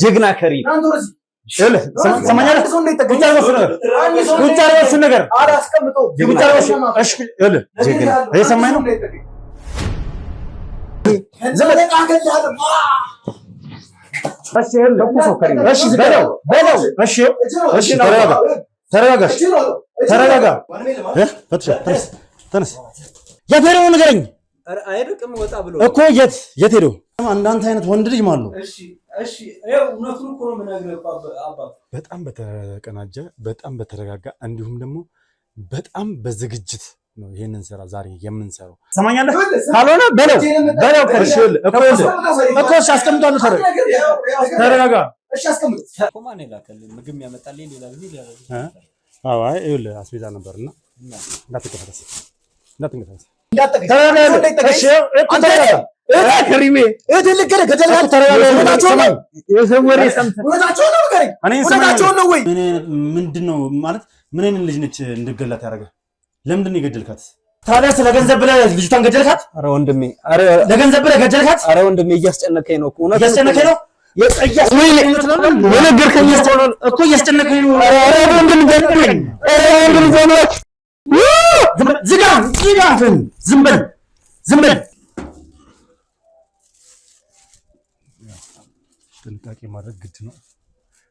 ጀግና ከሪም ሰማኛለህ ቁጭ አድርገው እሱን ነገር ቁጭ አድርገው እሺ ይኸውልህ ጀግና እየሰማኝ ነው ዘመን አገኛለሁ እሺ ይኸውልህ እሺ በለው እሺ ተረጋጋ ተነስ የት ሄደው ንገረኝ አይርቅም ወጣ ብሎ እኮ የት ሄደው አንዳንተ አይነት ወንድ ልጅ ማለት ነው እሺ ይኸው እውነቱን እኮ ነው የምነግርህ አባ በጣም በተቀናጀ በጣም በተረጋጋ እንዲሁም ደግሞ በጣም በዝግጅት ነው ይሄንን ስራ ዛሬ የምንሰራው ሰማኛለህ ካልሆነ በለው እኮ አስቀምጣለሁ ተረጋጋ እሺ አስቀምጥ ኮማን ይላከል ምግብ ያመጣልኝ ሌላ ጊዜ አይ ይኸውልህ አስቤዛ ነበርና እንዳትንቀሳቀስ ከሪሜ ምንድነው ማለት ምን አይነት ልጅ ነች እንድገላት ያደረገ ለምንድን ነው የገደልካት ታዲያ ስለ ገንዘብ ብለህ ልጅቷን ገደልካት ኧረ ወንድሜ ለገንዘብ ብለህ ገደልካት ኧረ ወንድሜ እያስጨነቀኝ ነው እያስጨነቀኝ ነው የነገርከኝ እኮ እያስጨነቀኝ ነው ኧረ ወንድም ገደልከኝ ዝም በል ጥንቃቄ ማድረግ ግድ ነው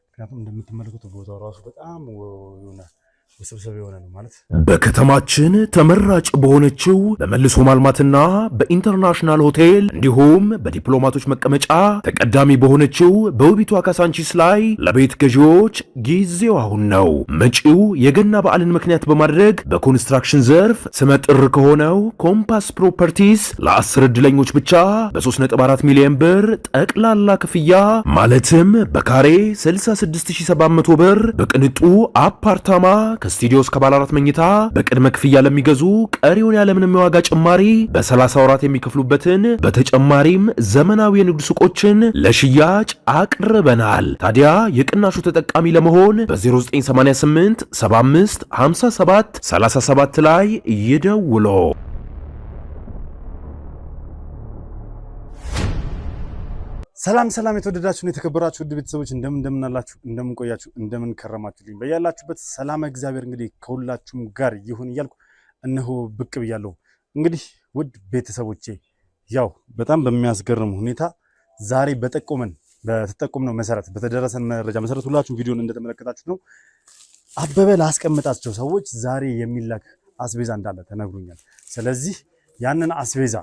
ምክንያቱም እንደምትመለከቱት ቦታው ራሱ በጣም ይሆናል ውስብስብ የሆነ ነው ማለት በከተማችን ተመራጭ በሆነችው በመልሶ ማልማትና በኢንተርናሽናል ሆቴል እንዲሁም በዲፕሎማቶች መቀመጫ ተቀዳሚ በሆነችው በውቢቷ ካሳንቺስ ላይ ለቤት ገዢዎች ጊዜው አሁን ነው። መጪው የገና በዓልን ምክንያት በማድረግ በኮንስትራክሽን ዘርፍ ስመጥር ከሆነው ኮምፓስ ፕሮፐርቲስ ለ10 ዕድለኞች ብቻ በ3.4 ሚሊዮን ብር ጠቅላላ ክፍያ ማለትም በካሬ 66700 ብር በቅንጡ አፓርታማ ከስቱዲዮ እስከ ባለ 4 መኝታ በቅድመ ክፍያ ለሚገዙ ቀሪውን ያለምንም የዋጋ ጭማሪ በ30 ወራት የሚከፍሉበትን በተጨማሪም ዘመናዊ የንግድ ሱቆችን ለሽያጭ አቅርበናል። ታዲያ የቅናሹ ተጠቃሚ ለመሆን በ0988 75 57 37 ላይ ይደውሉ። ሰላም የተወደዳችሁና የተከበራችሁ ውድ ቤተሰቦች እንደምን አላችሁ እንደምን ቆያችሁ እንደምን ከረማችሁልኝ በያላችሁበት ሰላም እግዚአብሔር እንግዲህ ከሁላችሁም ጋር ይሁን እያልኩ እነሆ ብቅ ብያለሁ። እንግዲህ ውድ ቤተሰቦቼ ያው በጣም በሚያስገርም ሁኔታ ዛሬ በተጠቆምነው መሰረት በተደረሰን መረጃ መሰረት ሁላችሁም ቪዲዮን እንደተመለከታችሁት ነው አበበ ላስቀመጣቸው ሰዎች ዛሬ የሚላክ አስቤዛ እንዳለ ተነግሮኛል። ስለዚህ ያንን አስቤዛ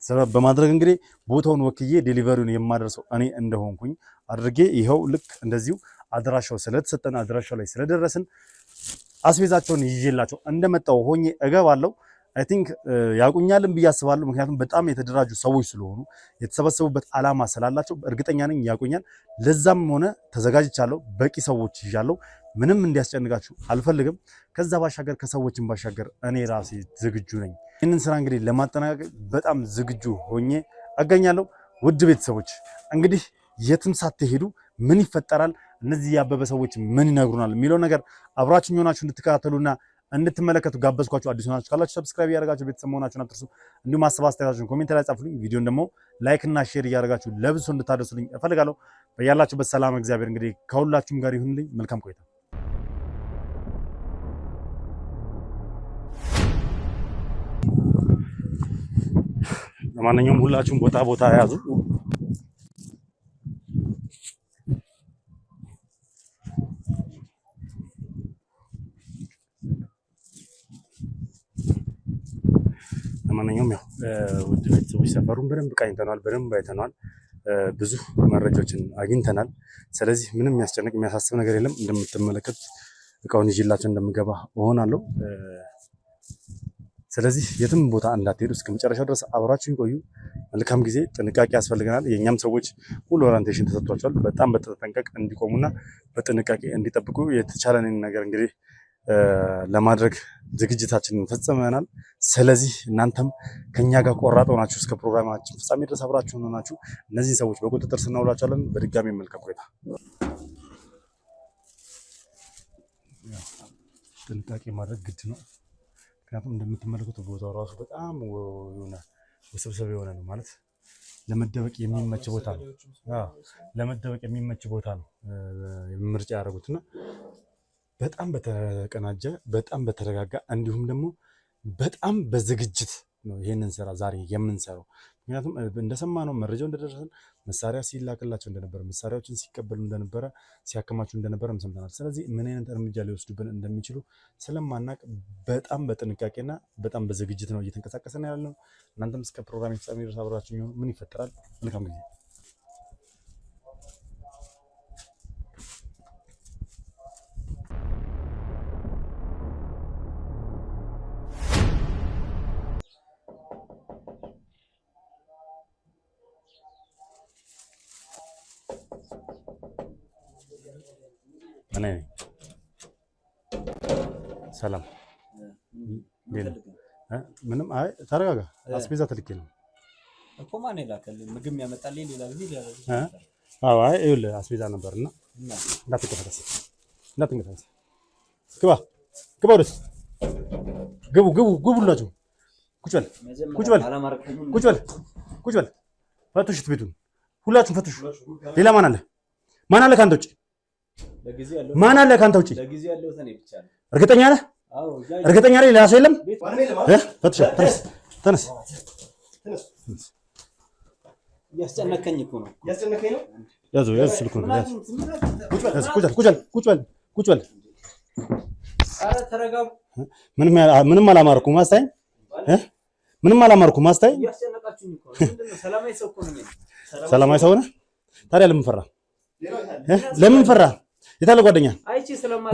ሰበብ በማድረግ እንግዲህ ቦታውን ወክዬ ዴሊቨሪውን የማደርሰው እኔ እንደሆንኩኝ አድርጌ ይሄው ልክ እንደዚሁ አድራሻው ስለተሰጠን አድራሻው ላይ ስለደረስን አስቤዛቸውን ይዤላቸው እንደመጣው ሆኜ እገባለሁ። አይ ቲንክ ያቁኛልን ብዬ አስባለሁ። ምክንያቱም በጣም የተደራጁ ሰዎች ስለሆኑ የተሰበሰቡበት ዓላማ ስላላቸው እርግጠኛ ነኝ ያቁኛል። ለዛም ሆነ ተዘጋጅቻለሁ። በቂ ሰዎች ይዣለሁ። ምንም እንዲያስጨንቃችሁ አልፈልግም። ከዛ ባሻገር ከሰዎችን ባሻገር እኔ ራሴ ዝግጁ ነኝ። ይህንን ስራ እንግዲህ ለማጠናቀቅ በጣም ዝግጁ ሆኜ አገኛለሁ። ውድ ቤተሰቦች እንግዲህ የትም ሳትሄዱ ምን ይፈጠራል፣ እነዚህ ያበበ ሰዎች ምን ይነግሩናል የሚለው ነገር አብራችሁኝ ሆናችሁ እንድትከታተሉና እንድትመለከቱ ጋበዝኳችሁ። አዲስ ሆናችሁ ካላችሁ ሰብስክራይብ ያደርጋችሁ ቤተሰብ መሆናችሁን አትርሱ። እንዲሁም ሀሳብ አስተያየታችሁን ኮሜንት ላይ ጻፉልኝ። ቪዲዮን ደግሞ ላይክ እና ሼር እያደረጋችሁ ለብዙ እንድታደርሱልኝ እፈልጋለሁ። በያላችሁበት ሰላም እግዚአብሔር እንግዲህ ከሁላችሁም ጋር ይሁንልኝ። መልካም ቆይታ። ለማንኛውም ሁላችሁም ቦታ ያዙ። ለማንኛውም ያው ውድ ቤተሰቦች ሰፈሩን በደንብ ቃኝተናል፣ በደንብ አይተናል፣ ብዙ መረጃዎችን አግኝተናል። ስለዚህ ምንም የሚያስጨንቅ የሚያሳስብ ነገር የለም። እንደምትመለከቱት እቃውን ይዤላችሁ እንደምገባ እሆናለሁ። ስለዚህ የትም ቦታ እንዳትሄዱ እስከ መጨረሻው ድረስ አብራችሁ ይቆዩ። መልካም ጊዜ። ጥንቃቄ ያስፈልገናል። የኛም ሰዎች ሁሉ ኦሪንቴሽን ተሰጥቷቸዋል። በጣም በተጠንቀቅ እንዲቆሙና በጥንቃቄ እንዲጠብቁ የተቻለንን ነገር እንግዲህ ለማድረግ ዝግጅታችንን ፈጽመናል። ስለዚህ እናንተም ከኛ ጋር ቆራጥ ሆናችሁ እስከ ፕሮግራማችን ፍጻሜ ድረስ አብራችሁ ሆናችሁ እነዚህ ሰዎች በቁጥጥር ስር እናውላቸዋለን። በድጋሚ መልካም ቆይታ። ጥንቃቄ ማድረግ ግድ ነው። ምክንያቱም እንደምትመለከቱት ቦታው ራሱ በጣም የሆነ ውስብስብ የሆነ ነው ማለት ለመደበቅ የሚመች ቦታ ነው። ለመደበቅ የሚመች ቦታ ነው ምርጫ ያደረጉትና በጣም በተቀናጀ በጣም በተረጋጋ እንዲሁም ደግሞ በጣም በዝግጅት ነው ይሄንን ስራ ዛሬ የምንሰራው። ምክንያቱም እንደሰማነው መረጃው እንደደረሰን መሳሪያ ሲላክላቸው እንደነበረ መሳሪያዎችን ሲቀበሉ እንደነበረ ሲያከማቹ እንደነበረ ሰምተናል። ስለዚህ ምን አይነት እርምጃ ሊወስዱብን እንደሚችሉ ስለማናቅ በጣም በጥንቃቄና በጣም በዝግጅት ነው እየተንቀሳቀሰን ያለው። እናንተም እስከ ፕሮግራም ፍጻሜ ድረስ አብራችሁ ይሁኑ። ምን ይፈጠራል? መልካም ጊዜ። እኔ ሰላም ምንም አይ ተረጋጋ። አስቤዛ ትልኬ ነው እኮ ማን ይላከልኝ? ምግብ ያመጣልኝ ሌላ ጊዜ ሊያደርግ አዎ አይ ይኸውልህ አስቤዛ ነበርና እንዳትንቀሳቀስ ግባ ወደስ ግቡ ሁላችሁ ቁጭ በል ፈትሹት ቤቱን ሁላችሁም ፈትሹ። ሌላ ማን አለ ካንተ ውጭ? ማን አለ ካንተ ውጪ? ለጊዜው ያለው ተኔ ብቻ ነው። እርግጠኛ ነህ? አዎ እርግጠኛ ነህ? ሌላ ሰው የለም? ፈትሽ ተነስ። ያስጨነቀኝ እኮ ነው። ያዙ ስልኩን ቁጭ በል። ኧረ ተረጋጉ። ምንም አላማርኩም አስታይ ምንም አላማርኩም አስታይ። ያስጨነቃችሁኝ እኮ ነው። ምንድነው? ሰላማዊ ሰው እኮ ነው። ሰላማዊ ሰው ነህ? ታዲያ ለምን ፈራ? ለምን ፈራ? የታለ ጓደኛ?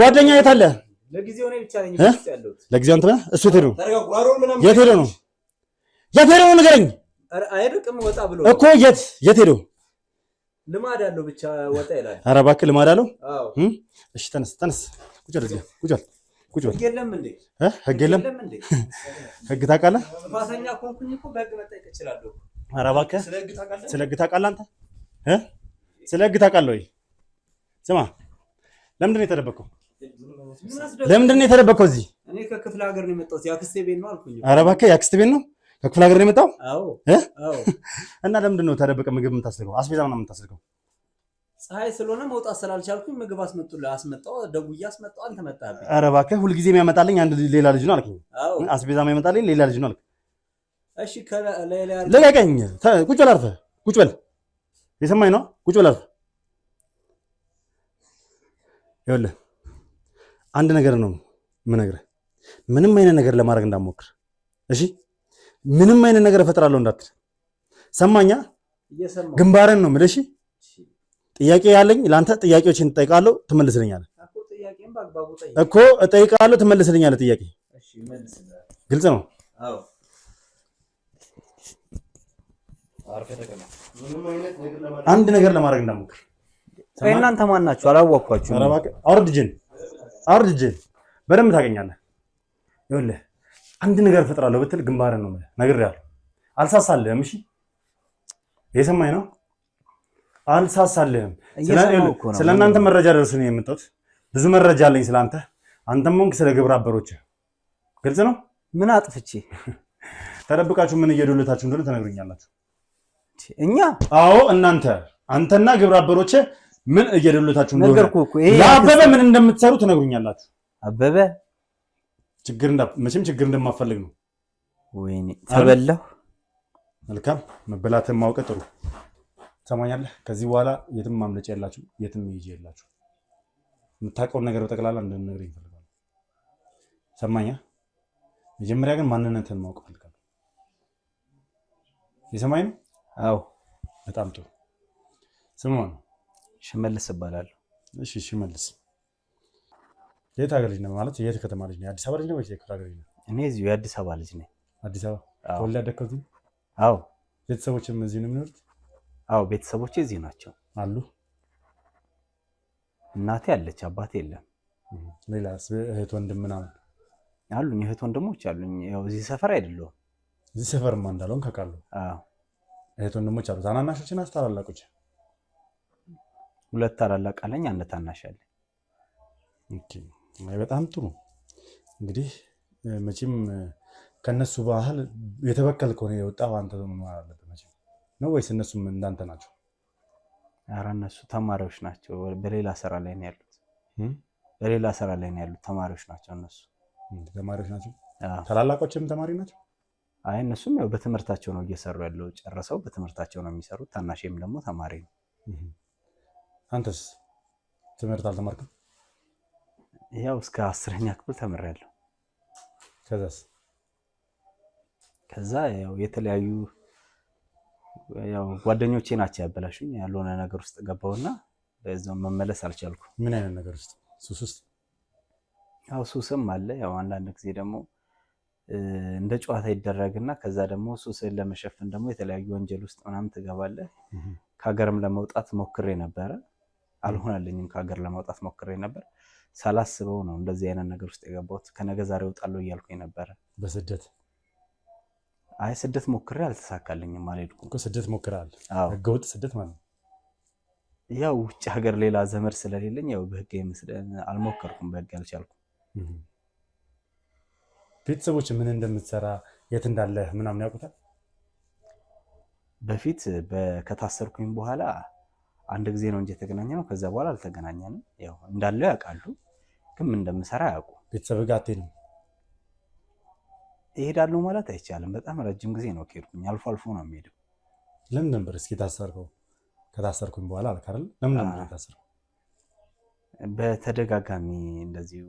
ጓደኛ የታለ? ለጊዜው ነው ብቻ ነኝ ያለሁት። ለጊዜው አንተ እሱ የት ሄዶ ነው? የት ሄዶ ነው? የት ሄዶ ነው ንገረኝ። አይርቅም ወጣ ብሎ እኮ የት ሄዶ? ልማድ አለው ብቻ ወጣ ይላል። ኧረ እባክህ ልማድ አለው? አዎ። እሺ ተነስ። ቁጭ በል። ህግ የለም እንዴ? ህግ የለም እንዴ? ህግ ታውቃለህ? ጥፋተኛ ኮንኩኝ እኮ በህግ መጠየቅ እችላለሁ። ኧረ እባክህ ስለ ህግ ታውቃለህ አንተ? ስለ ህግ ታውቃለህ ወይ? ስማ ለምንድን ነው የተደበቀው? እዚህ? እኔ ከክፍለ ሀገር ነው የመጣሁት። የአክስቴ ቤት ነው አልኩኝ። ኧረ እባክህ የአክስቴ ቤት ነው? ከክፍለ ሀገር ነው የመጣው? አዎ። እና ለምንድን ነው ተደበቀ ምግብ የምታስልከው? አስቤዛ ምናምን የምታስልከው? ፀሐይ ስለሆነ መውጣት ስላልቻልኩኝ ምግብ አስመጣው፣ ደውዬ አስመጣው። አንተ መጣህብኝ። ኧረ እባክህ ሁልጊዜ የሚያመጣልኝ አንድ ሌላ ልጅ ነው አልከኝ። አስቤዛ የሚያመጣልኝ ሌላ ልጅ ነው አልከኝ። እሺ ከሌላ ልቀቀኝ። ቁጭ በል አርፈህ ቁጭ በል። የሰማኝ ነው? ቁጭ በል አርፈህ። ይኸውልህ አንድ ነገር ነው የምነግርህ። ምንም አይነት ነገር ለማድረግ እንዳትሞክር እሺ? ምንም አይነት ነገር እፈጥራለሁ እንዳትል ሰማኛ? ግንባርን ነው የምልህ። እሺ? ጥያቄ ያለኝ ለአንተ ጥያቄዎችን እጠይቃለሁ፣ ትመልስልኛለህ እኮ። እጠይቃለሁ፣ ትመልስልኛለህ። ጥያቄ ግልጽ ነው? አንድ ነገር ለማድረግ እንዳትሞክር። እናንተ ማን ናችሁ? አላወቅኳችሁም። ኧረ እባክህ አውርድ እጅን በደንብ ታገኛለህ። ይኸውልህ አንድ ነገር እፈጥራለሁ ብትል ግንባርን ነው የምልህ። ነግሬሃለሁ። አልሳሳልህም። እሺ የሰማኝ ነው? አልሳሳልህም። ስለ እናንተ መረጃ ደርሶኝ ነው የመጣሁት። ብዙ መረጃ አለኝ ስለአንተ፣ አንተም ሆንክ ስለ ግብረ አበሮችህ። ግልጽ ነው? ምን አጥፍቼ? ተደብቃችሁ ምን እየዶለታችሁ እንደሆነ ትነግሩኛላችሁ። እኛ? አዎ እናንተ፣ አንተና ግብረ አበሮችህ ምን እየደሉታችሁ እንደሆነ ለአበበ ምን እንደምትሰሩ ትነግሩኛላችሁ። አበበ መቼም ችግር እንደማፈልግ ነው። ወይኔ ተበላሁ። መልካም መበላትን ማውቀ ጥሩ። ትሰማኛለህ? ከዚህ በኋላ የትም ማምለጫ የላችሁ፣ የትም ይዤ የላችሁ። የምታውቀውን ነገር በጠቅላላ እንድንነግረኝ እፈልጋለሁ። ሰማኛ? መጀመሪያ ግን ማንነትን ማወቅ እፈልጋለሁ። የሰማኝ ነው? አዎ። በጣም ጥሩ። ስሙ ማን ነው? ሽመልስ እባላለሁ። እሺ ሽመልስ፣ የት ሀገር ልጅ ነው? ማለት የት ከተማ ልጅ ነው? የአዲስ አበባ ልጅ ነው ወይስ የክፍለ ሀገር ልጅ ነው? እኔ እዚሁ የአዲስ አበባ ልጅ ነኝ። አዲስ አበባ ተወልደህ ያደግከው እዚህ? አዎ። ቤተሰቦችም እዚህ ነው የሚኖሩት? አዎ ቤተሰቦቼ እዚህ ናቸው። አሉ? እናቴ አለች፣ አባቴ የለም። ሌላስ እህት ወንድም ምናምን አሉኝ? እህት ወንድሞች አሉኝ። ያው እዚህ ሰፈር አይደለሁም። እዚህ ሰፈርማ እንዳልሆንክ አውቃለሁ። አዎ። እህት ወንድሞች አሉ? ታናናሾችና ታላላቆች? ሁለት ታላላቅ አለኝ፣ አንድ ታናሽ አለኝ። ኦኬ በጣም ጥሩ። እንግዲህ መቼም ከነሱ ባህል የተበከል ከሆነ የወጣው አንተ ምን ማለት አለበት? መቼም ነው ወይስ እነሱም እንዳንተ ናቸው? ኧረ እነሱ ተማሪዎች ናቸው። በሌላ ስራ ላይ ነው ያሉት። በሌላ ስራ ላይ ነው ያሉት። ተማሪዎች ናቸው እነሱ። ተማሪዎች ናቸው። ታላላቆችም ተማሪ ናቸው? አይ እነሱም ያው በትምህርታቸው ነው እየሰሩ ያለው። ጨርሰው በትምህርታቸው ነው የሚሰሩት። ታናሽም ደግሞ ተማሪ ነው። አንተስ ትምህርት አልተማርክም? ያው እስከ 10ኛ ክፍል ተምሬያለሁ። ከዛ ያው የተለያዩ ያው ጓደኞቼ ናቸው ያበላሹኝ። ያልሆነ ነገር ውስጥ ገባውና በዛው መመለስ አልቻልኩም። ምን አይነት ነገር ውስጥ? ሱስ ውስጥ? ያው ሱስም አለ። ያው አንዳንድ ጊዜ ደግሞ እንደ ጨዋታ ይደረግና ከዛ ደግሞ ሱስን ለመሸፈን ደግሞ የተለያዩ ወንጀል ውስጥ ምናምን ትገባለህ። ከሀገርም ለመውጣት ሞክሬ ነበረ፣ አልሆነልኝም። ከሀገር ለመውጣት ሞክሬ ነበር። ሳላስበው ነው እንደዚህ አይነት ነገር ውስጥ የገባሁት። ከነገ ዛሬ እወጣለሁ እያልኩኝ ነበረ በስደት። አይ ስደት ሞክሬ አልተሳካልኝም። አልሄድኩም እኮ። ስደት ሞክራል? ህገወጥ ስደት ማለት ነው። ያው ውጭ ሀገር ሌላ ዘመድ ስለሌለኝ ያው በህግ መስደን አልሞከርኩም። በህግ አልቻልኩም። ቤተሰቦች ምን እንደምትሰራ የት እንዳለህ ምናምን ያውቁታል? በፊት ከታሰርኩኝ በኋላ አንድ ጊዜ ነው እንጂ የተገናኘነው። ከዛ በኋላ አልተገናኘንም። ያው እንዳለው ያውቃሉ፣ ግን ምን እንደምሰራ ያውቁ። ቤተሰብ ጋር አትሄድም? እሄዳለሁ ማለት አይቻልም። በጣም ረጅም ጊዜ ነው ከሄድኩኝ። አልፎ አልፎ ነው የሚሄደው። ለምን ነበር እስኪ ታሰርከው? ከታሰርኩኝ በኋላ አልክ አይደል? ለምን ነበር የታሰርከው? በተደጋጋሚ እንደዚሁ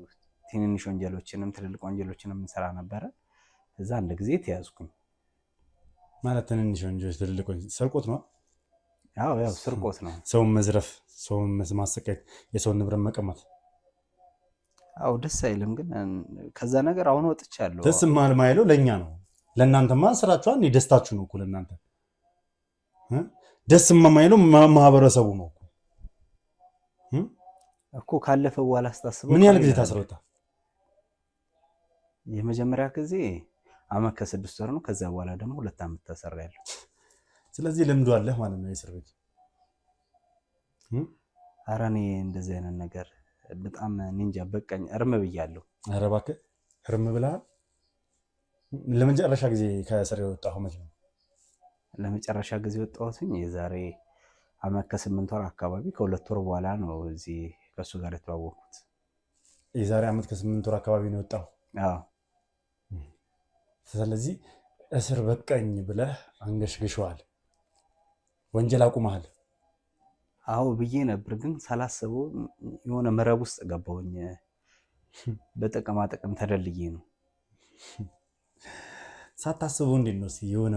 ትንንሽ ወንጀሎችንም ትልልቅ ወንጀሎችንም እንሰራ ነበረ። እዛ አንድ ጊዜ ተያዝኩኝ። ማለት ትንንሽ ወንጀሎች ትልልቅ ወንጀል ስርቆት ነው? ያው ስርቆት ነው። ሰውን መዝረፍ፣ ሰውን ማሰቃየት፣ የሰውን ንብረት መቀማት። አው ደስ አይልም። ግን ከዛ ነገር አሁን ወጥቻለሁ። ደስ ማይለው ለኛ ነው። ለእናንተማ ስራችኋን ደስታችሁ ነው እኮ። ለእናንተ ደስ ማይለው ማህበረሰቡ ነው እኮ። ካለፈ በኋላ አስታስበው። ምን ያህል ጊዜ ታስረውታ? የመጀመሪያ ጊዜ አመት ከ6 ወር ነው። ከዛ በኋላ ደግሞ 2 አመት ተሰራያለሁ። ስለዚህ ልምዱ አለህ ማለት ነው የእስር ቤት። ኧረ እኔ እንደዚህ አይነት ነገር በጣም ኒንጃ በቃኝ። እርም ብያለሁ። ኧረ እባክህ እርም ብለሃል? ለመጨረሻ ጊዜ ከእስር የወጣኸው መቼ ነው? ለመጨረሻ ጊዜ ወጣሁትኝ የዛሬ አመት ከ8 ወር አካባቢ። ከ2 ወር በኋላ ነው እዚህ ከሱ ጋር የተዋወቅኩት። የዛሬ አመት ከ8 ወር አካባቢ ነው የወጣው? አዎ። ስለዚህ እስር በቃኝ ብለህ አንገሽግሸዋል። ወንጀል አቁመሃል? አዎ ብዬ ነበር፣ ግን ሳላስበው የሆነ መረብ ውስጥ ገባሁኝ። በጥቅማ ጥቅም ተደልዬ ነው። ሳታስበው እንዴት ነው እስኪ የሆነ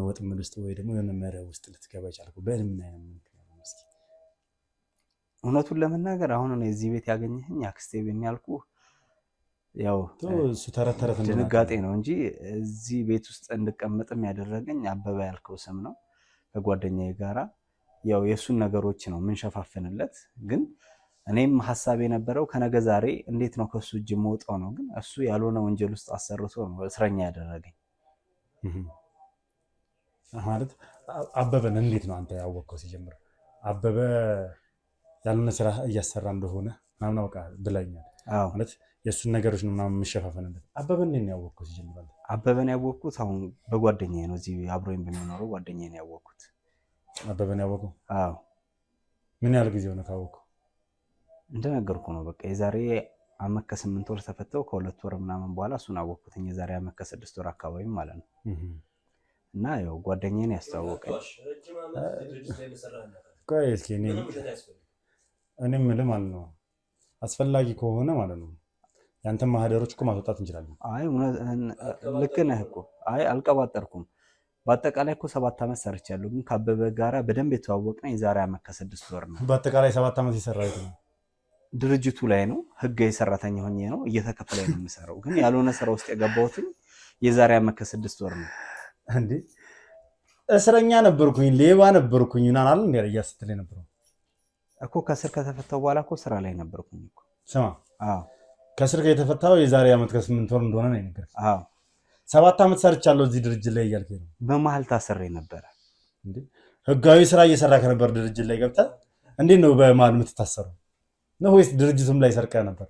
ወጥመድ ውስጥ ወይ ደግሞ የሆነ መረብ ውስጥ ልትገባ የቻልከው? በምን አይነት ምክንያት ነው እስኪ? እውነቱን ለመናገር አሁን ነው እዚህ ቤት ያገኘኸኝ አክስቴ ቤት ያልኩህ ያው እሱ ተረት ድንጋጤ ነው እንጂ እዚህ ቤት ውስጥ እንድቀመጥም ያደረገኝ አበበ ያልከው ስም ነው። ከጓደኛዬ ጋራ ያው የሱን ነገሮች ነው ምንሸፋፍንለት። ግን እኔም ሐሳብ የነበረው ከነገ ዛሬ እንዴት ነው ከሱ እጅ መውጣው ነው። ግን እሱ ያልሆነ ወንጀል ውስጥ አሰርቶ ነው እስረኛ ያደረገኝ። ማለት አበበን እንዴት ነው አንተ ያወቅከው? ሲጀምር አበበ ያልሆነ ስራ እያሰራ እንደሆነ ምናምን አውቃ ብላኛል። ማለት የሱን ነገሮች ነው ምናምን የምሸፋፈንለት። አበበን እንዴት ነው ያወቅከው ሲጀምር? አበበን ያወቅኩት አሁን በጓደኛዬ ነው። እዚህ አብሮኝ በሚኖረው ጓደኛዬ ነው ያወቅኩት። አበበን ያወቅከው? አዎ። ምን ያህል ጊዜ ሆነ ካወቅከው? እንደነገርኩ ነው በቃ የዛሬ አመት ከ8 ወር ተፈተው ከ2 ወር ምናምን በኋላ እሱን አወቅኩት። የዛሬ አመት ከ6 ወር አካባቢ ማለት ነው። እና ያው ጓደኛዬን ያስተዋወቀኝ። ቆይ እስኪ እኔም የምልህ ማለት ነው አስፈላጊ ከሆነ ማለት ነው ያንተን ማህደሮች እኮ ማስወጣት እንችላለን። አይ ልክ ነህ እኮ። አይ አልቀባጠርኩም። በአጠቃላይ እኮ 7 አመት ሰርቻለሁ። ግን ከአበበ ጋራ በደንብ የተዋወቅነው የዛሬ አመት ከ6 ወር ነው። በአጠቃላይ 7 አመት የሰራሁት ነው ድርጅቱ ላይ ነው። ህጋዊ ሰራተኛ ሆኜ ነው እየተከፈለኝ ነው የምሰራው። ግን ያልሆነ ስራ ውስጥ የገባሁት የዛሬ አመት ከ6 ወር ነው። እንዴ እስረኛ ነበርኩኝ፣ ሌባ ነበርኩኝ እና አለ እንዴ ያስተለ ነበር እኮ። ከስር ከተፈታው በኋላ እኮ ስራ ላይ ነበርኩኝ እኮ። ስማ፣ አዎ ከስር የተፈታው የዛሬ አመት ከ8 ወር እንደሆነ ነው ነገር። አዎ 7 አመት ሰርቻለሁ እዚህ ድርጅት ላይ እያልከኝ ነው? በመሀል ታሰሬ ነበር። እንዴ ህጋዊ ስራ እየሰራ ከነበር ድርጅት ላይ ገብተህ እንዴት ነው በመሀል የምትታሰረው? ነው ወይስ ድርጅቱም ላይ ሰርቀህ ነበር?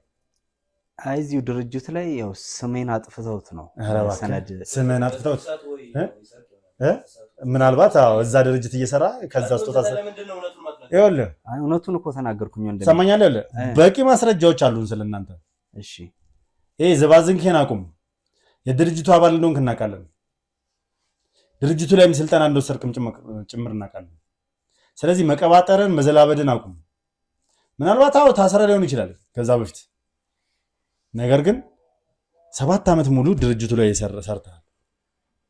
አይ እዚሁ ድርጅት ላይ ያው ስሜን አጥፍተውት ነው። ሰነድ ስሜን አጥፍተውት ምናልባት እዛ ድርጅት እየሰራ ከዛ ስጦታ ይኸውልህ እውነቱን እኮ ተናገርኩኝ ወንድሜ ሰማኛለህ በቂ ማስረጃዎች አሉን ስለናንተ እሺ ይሄ ዘባዝንኬን አቁም የድርጅቱ አባል እንደሆንክ እናውቃለን ድርጅቱ ላይም ስልጣን እንደወሰድክም ጭምር እናውቃለን ስለዚህ መቀባጠርን መዘላበድን አቁም ምናልባት ታስረ ሊሆን ይችላል ከዛ በፊት ነገር ግን 7 ዓመት ሙሉ ድርጅቱ ላይ ሰርተሃል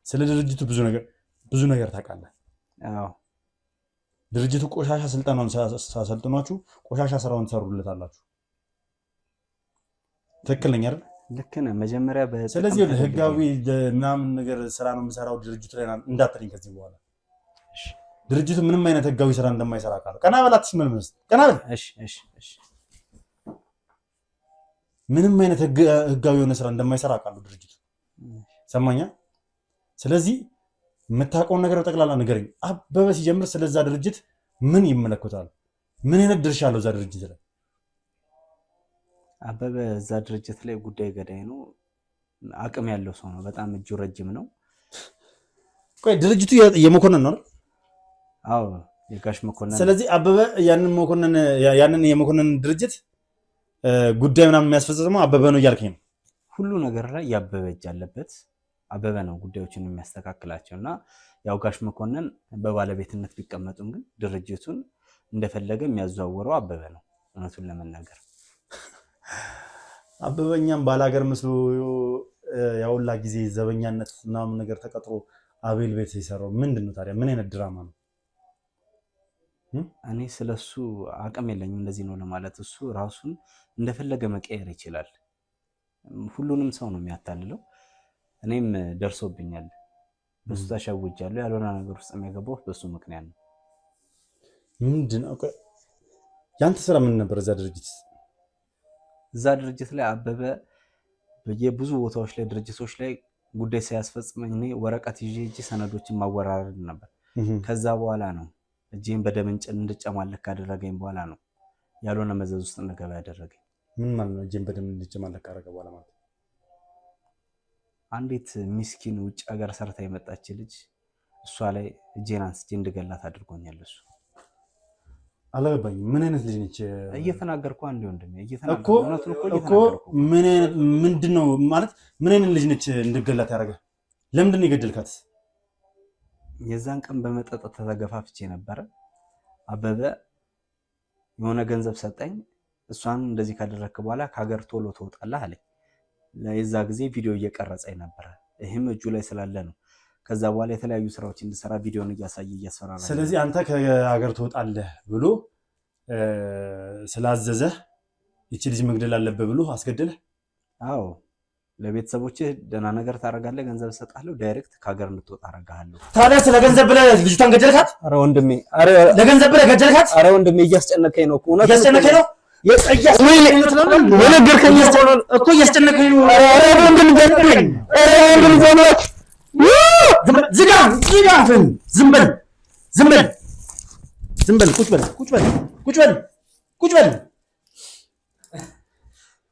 ስለ ድርጅቱ ብዙ ነገር ታውቃለህ አዎ ድርጅቱ ቆሻሻ ስልጣኑን ሳሰልጥኗችሁ ቆሻሻ ስራውን ሰሩለታላችሁ ትክክል ነኝ አይደል ልክ ነህ መጀመሪያ ስለዚህ ህጋዊ ምናምን ነገር ስራ ነው የምሰራው ድርጅቱ ላይ እንዳትረኝ ከዚህ በኋላ ድርጅቱ ምንም አይነት ህጋዊ ስራ እንደማይሰራ ቃል ቀና በላትሽ መልመስ ቀና በል እሺ ምንም አይነት ህጋዊ የሆነ ስራ እንደማይሰራ ቃል ድርጅቱ ሰማኛ ስለዚህ የምታውቀውን ነገር በጠቅላላ ንገረኝ አበበ ሲጀምር ስለዛ ድርጅት ምን ይመለከታል ምን አይነት ድርሻ አለው እዛ ድርጅት ላይ አበበ እዛ ድርጅት ላይ ጉዳይ ገዳይ ነው አቅም ያለው ሰው ነው በጣም እጁ ረጅም ነው ቆይ ድርጅቱ የመኮንን ነው አዎ የጋሽ መኮንን ስለዚህ አበበ ያንን የመኮንን ድርጅት ጉዳይ ምናምን የሚያስፈጽመው አበበ ነው እያልከኝ ነው ሁሉ ነገር ላይ ያበበ እጅ አለበት አበበ ነው ጉዳዮችን የሚያስተካክላቸውና ያው ጋሽ መኮንን በባለቤትነት ቢቀመጡም ግን ድርጅቱን እንደፈለገ የሚያዘዋውረው አበበ ነው እውነቱን ለመናገር አበበኛም ባላገር መስሎ ያውላ ጊዜ ዘበኛነት ምናምን ነገር ተቀጥሮ አቤል ቤት ሲሰራው ምንድነው ታዲያ ምን አይነት ድራማ ነው እኔ ስለሱ አቅም የለኝም እንደዚህ ነው ለማለት እሱ ራሱን እንደፈለገ መቀየር ይችላል ሁሉንም ሰው ነው የሚያታልለው እኔም ደርሶብኛል በሱ ተሸውጃለሁ ያልሆነ ነገር ውስጥ የሚገባው በሱ ምክንያት ነው ምንድነው ያንተ ስራ ምን ነበር እዛ ድርጅት ላይ አበበ በየብዙ ቦታዎች ላይ ድርጅቶች ላይ ጉዳይ ሳያስፈጽመኝ እኔ ወረቀት ይዤ ሰነዶችን ማወራረድ ነበር ከዛ በኋላ ነው እጄን በደም እንድጨማለቅ ካደረገኝ በኋላ ነው ያልሆነ መዘዝ ውስጥ እንገባ ያደረገኝ ምን ማለት ነው እጄን በደም እንድጨማለቅ ካደረገ በኋላ ማለት አንዲት ምስኪን ውጭ ሀገር ሰርታ የመጣች ልጅ እሷ ላይ እጄን አንስቼ እንድገላት አድርጎኛል እሱ አላገባኝ ምን አይነት ልጅ ነች እየተናገርኩ አንዴ ወንድሜ እኮ ምንድነው ማለት ምን አይነት ልጅ ነች እንድገላት ያደረገ ለምንድን ነው የገደልካት የዛን ቀን በመጠጥ ተገፋፍቼ ነበር አበበ የሆነ ገንዘብ ሰጠኝ እሷን እንደዚህ ካደረክ በኋላ ከሀገር ቶሎ ትወጣለህ አለኝ ለዛ ጊዜ ቪዲዮ እየቀረጸኝ ነበር ይሄም እጁ ላይ ስላለ ነው ከዛ በኋላ የተለያዩ ስራዎች እንድሰራ ቪዲዮን እያሳየኝ ስለዚህ አንተ ከሀገር ትወጣለህ ብሎ ስላዘዘ እቺ ልጅ መግደል አለበት ብሎ አስገደለ አዎ ለቤተሰቦቼ ደና ነገር ታረጋለህ ገንዘብ ሰጣለሁ ዳይሬክት ከሀገር እንድትወጣ አረጋለሁ ታዲያ ስለ ገንዘብ ብለህ ልጅቷን ገደልካት አረ ወንድሜ አረ ለገንዘብ ብለህ ገደልካት አረ ወንድሜ እያስጨነቀኝ ነው እኮ እያስጨነቀኝ ነው ነገርከኝ እኮ እያስጨነቀኝ ነው አረ ወንድም ገደልከኝ አረ ወንድም ዘመድ ዝጋፍን ዝም በል ቁጭ በል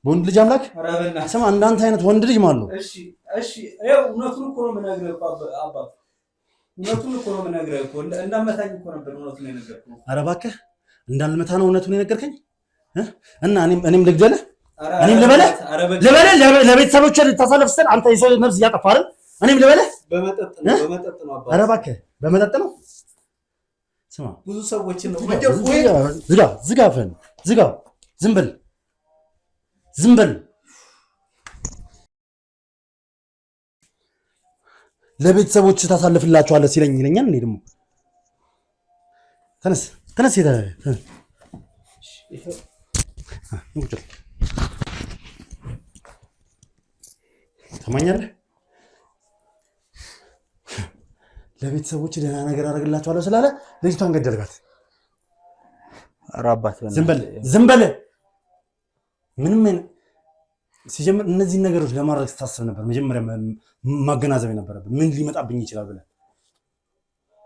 ወንድ ልጅ አምላክ ስማ እንዳንተ አይነት ወንድ ልጅ ማለት ነው እሺ ይኸው እውነቱን እኮ ነው የምነግርህ አባት እውነቱን እኮ ነው የምነግርህ እኮ እንዳመታኝ እኮ ነበር እውነቱን የነገርኩህ ኧረ እባክህ እንዳልመታ ነው እውነቱን የነገርከኝ እና እኔም ልግደልህ እኔም ልበልህ ለቤተሰቦቼ ልታሳልፍ ስትል አንተ የሰው ነፍስ እያጠፋህ አይደል እኔም ልበልህ በመጠጥ ነው አባት ኧረ እባክህ በመጠጥ ነው ስማ ብዙ ሰዎችን ነው ዝጋፍን ዝጋው ዝም በል ለቤተሰቦች ታሳልፍላቸዋለህ ሲለኝ ይለኛል እንዴ ደግሞ ተነስ ተማኛለህ ለቤተሰቦች ደህና ነገር አደርግላቸዋለሁ ስላለ ልጅቷን ገደልካት ኧረ አባት ዝም በል ምንም ሲጀምር እነዚህ ነገሮች ለማድረግ ስታስብ ነበር መጀመሪያ ማገናዘብ የነበረብህ ምን ሊመጣብኝ ይችላል ብለህ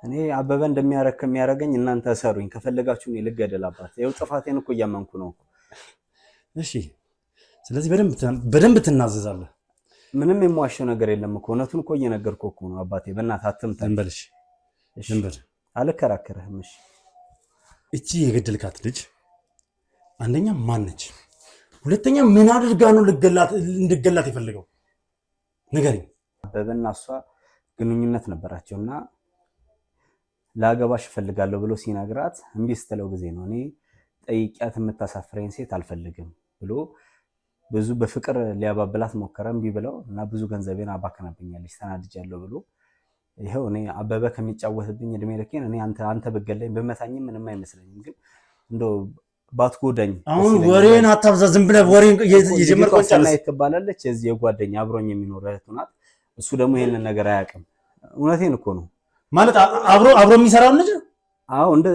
እኔ አበበ እንደሚያረክ ከሚያረገኝ እናንተ ሰሩኝ ከፈለጋችሁ እኔ ልገደል አባት ይኸው ጥፋቴን እኮ እያመንኩ ነው እሺ ስለዚህ በደንብ ትናዘዛለህ ምንም የማዋሸው ነገር የለም እኮ እውነቱን እኮ እየነገርኩህ እኮ ነው አባቴ በእናትህ አትምታ እንበልሽ እሺ አልከራከርህም። እሺ እቺ የገደልካት ልጅ አንደኛ ማን ነች? ሁለተኛ ምን አድርጋ ነው እንድገላት የፈለገው? ንገረኝ። አበበና እሷ ግንኙነት ነበራቸውና ላገባሽ እፈልጋለሁ ብሎ ሲነግራት እምቢ ስትለው ጊዜ ነው እኔ ጠይቂያት የምታሳፍረኝ ሴት አልፈልግም ብሎ ብዙ በፍቅር ሊያባብላት ሞከረ። እምቢ ብለው እና ብዙ ገንዘቤን አባከናብኛለች ተናድጃለሁ ብሎ ይሄው እኔ አበበ ከሚጫወትብኝ እድሜ ልኬን እኔ አንተ በገለኝ በመታኝም ምንም አይመስለኝም፣ ግን እንደው ባትጎዳኝ። አሁን ወሬን አታብዛ፣ ዝም ብለህ ወሬን የጀመርከው ሰናይት ትባላለች፣ እዚህ የጓደኛ አብሮኝ የሚኖር እህቱ ናት። እሱ ደግሞ ይሄንን ነገር አያውቅም። እውነቴን እኮ ነው ማለት አብሮ የሚሰራው ልጅ አዎ፣ እንደ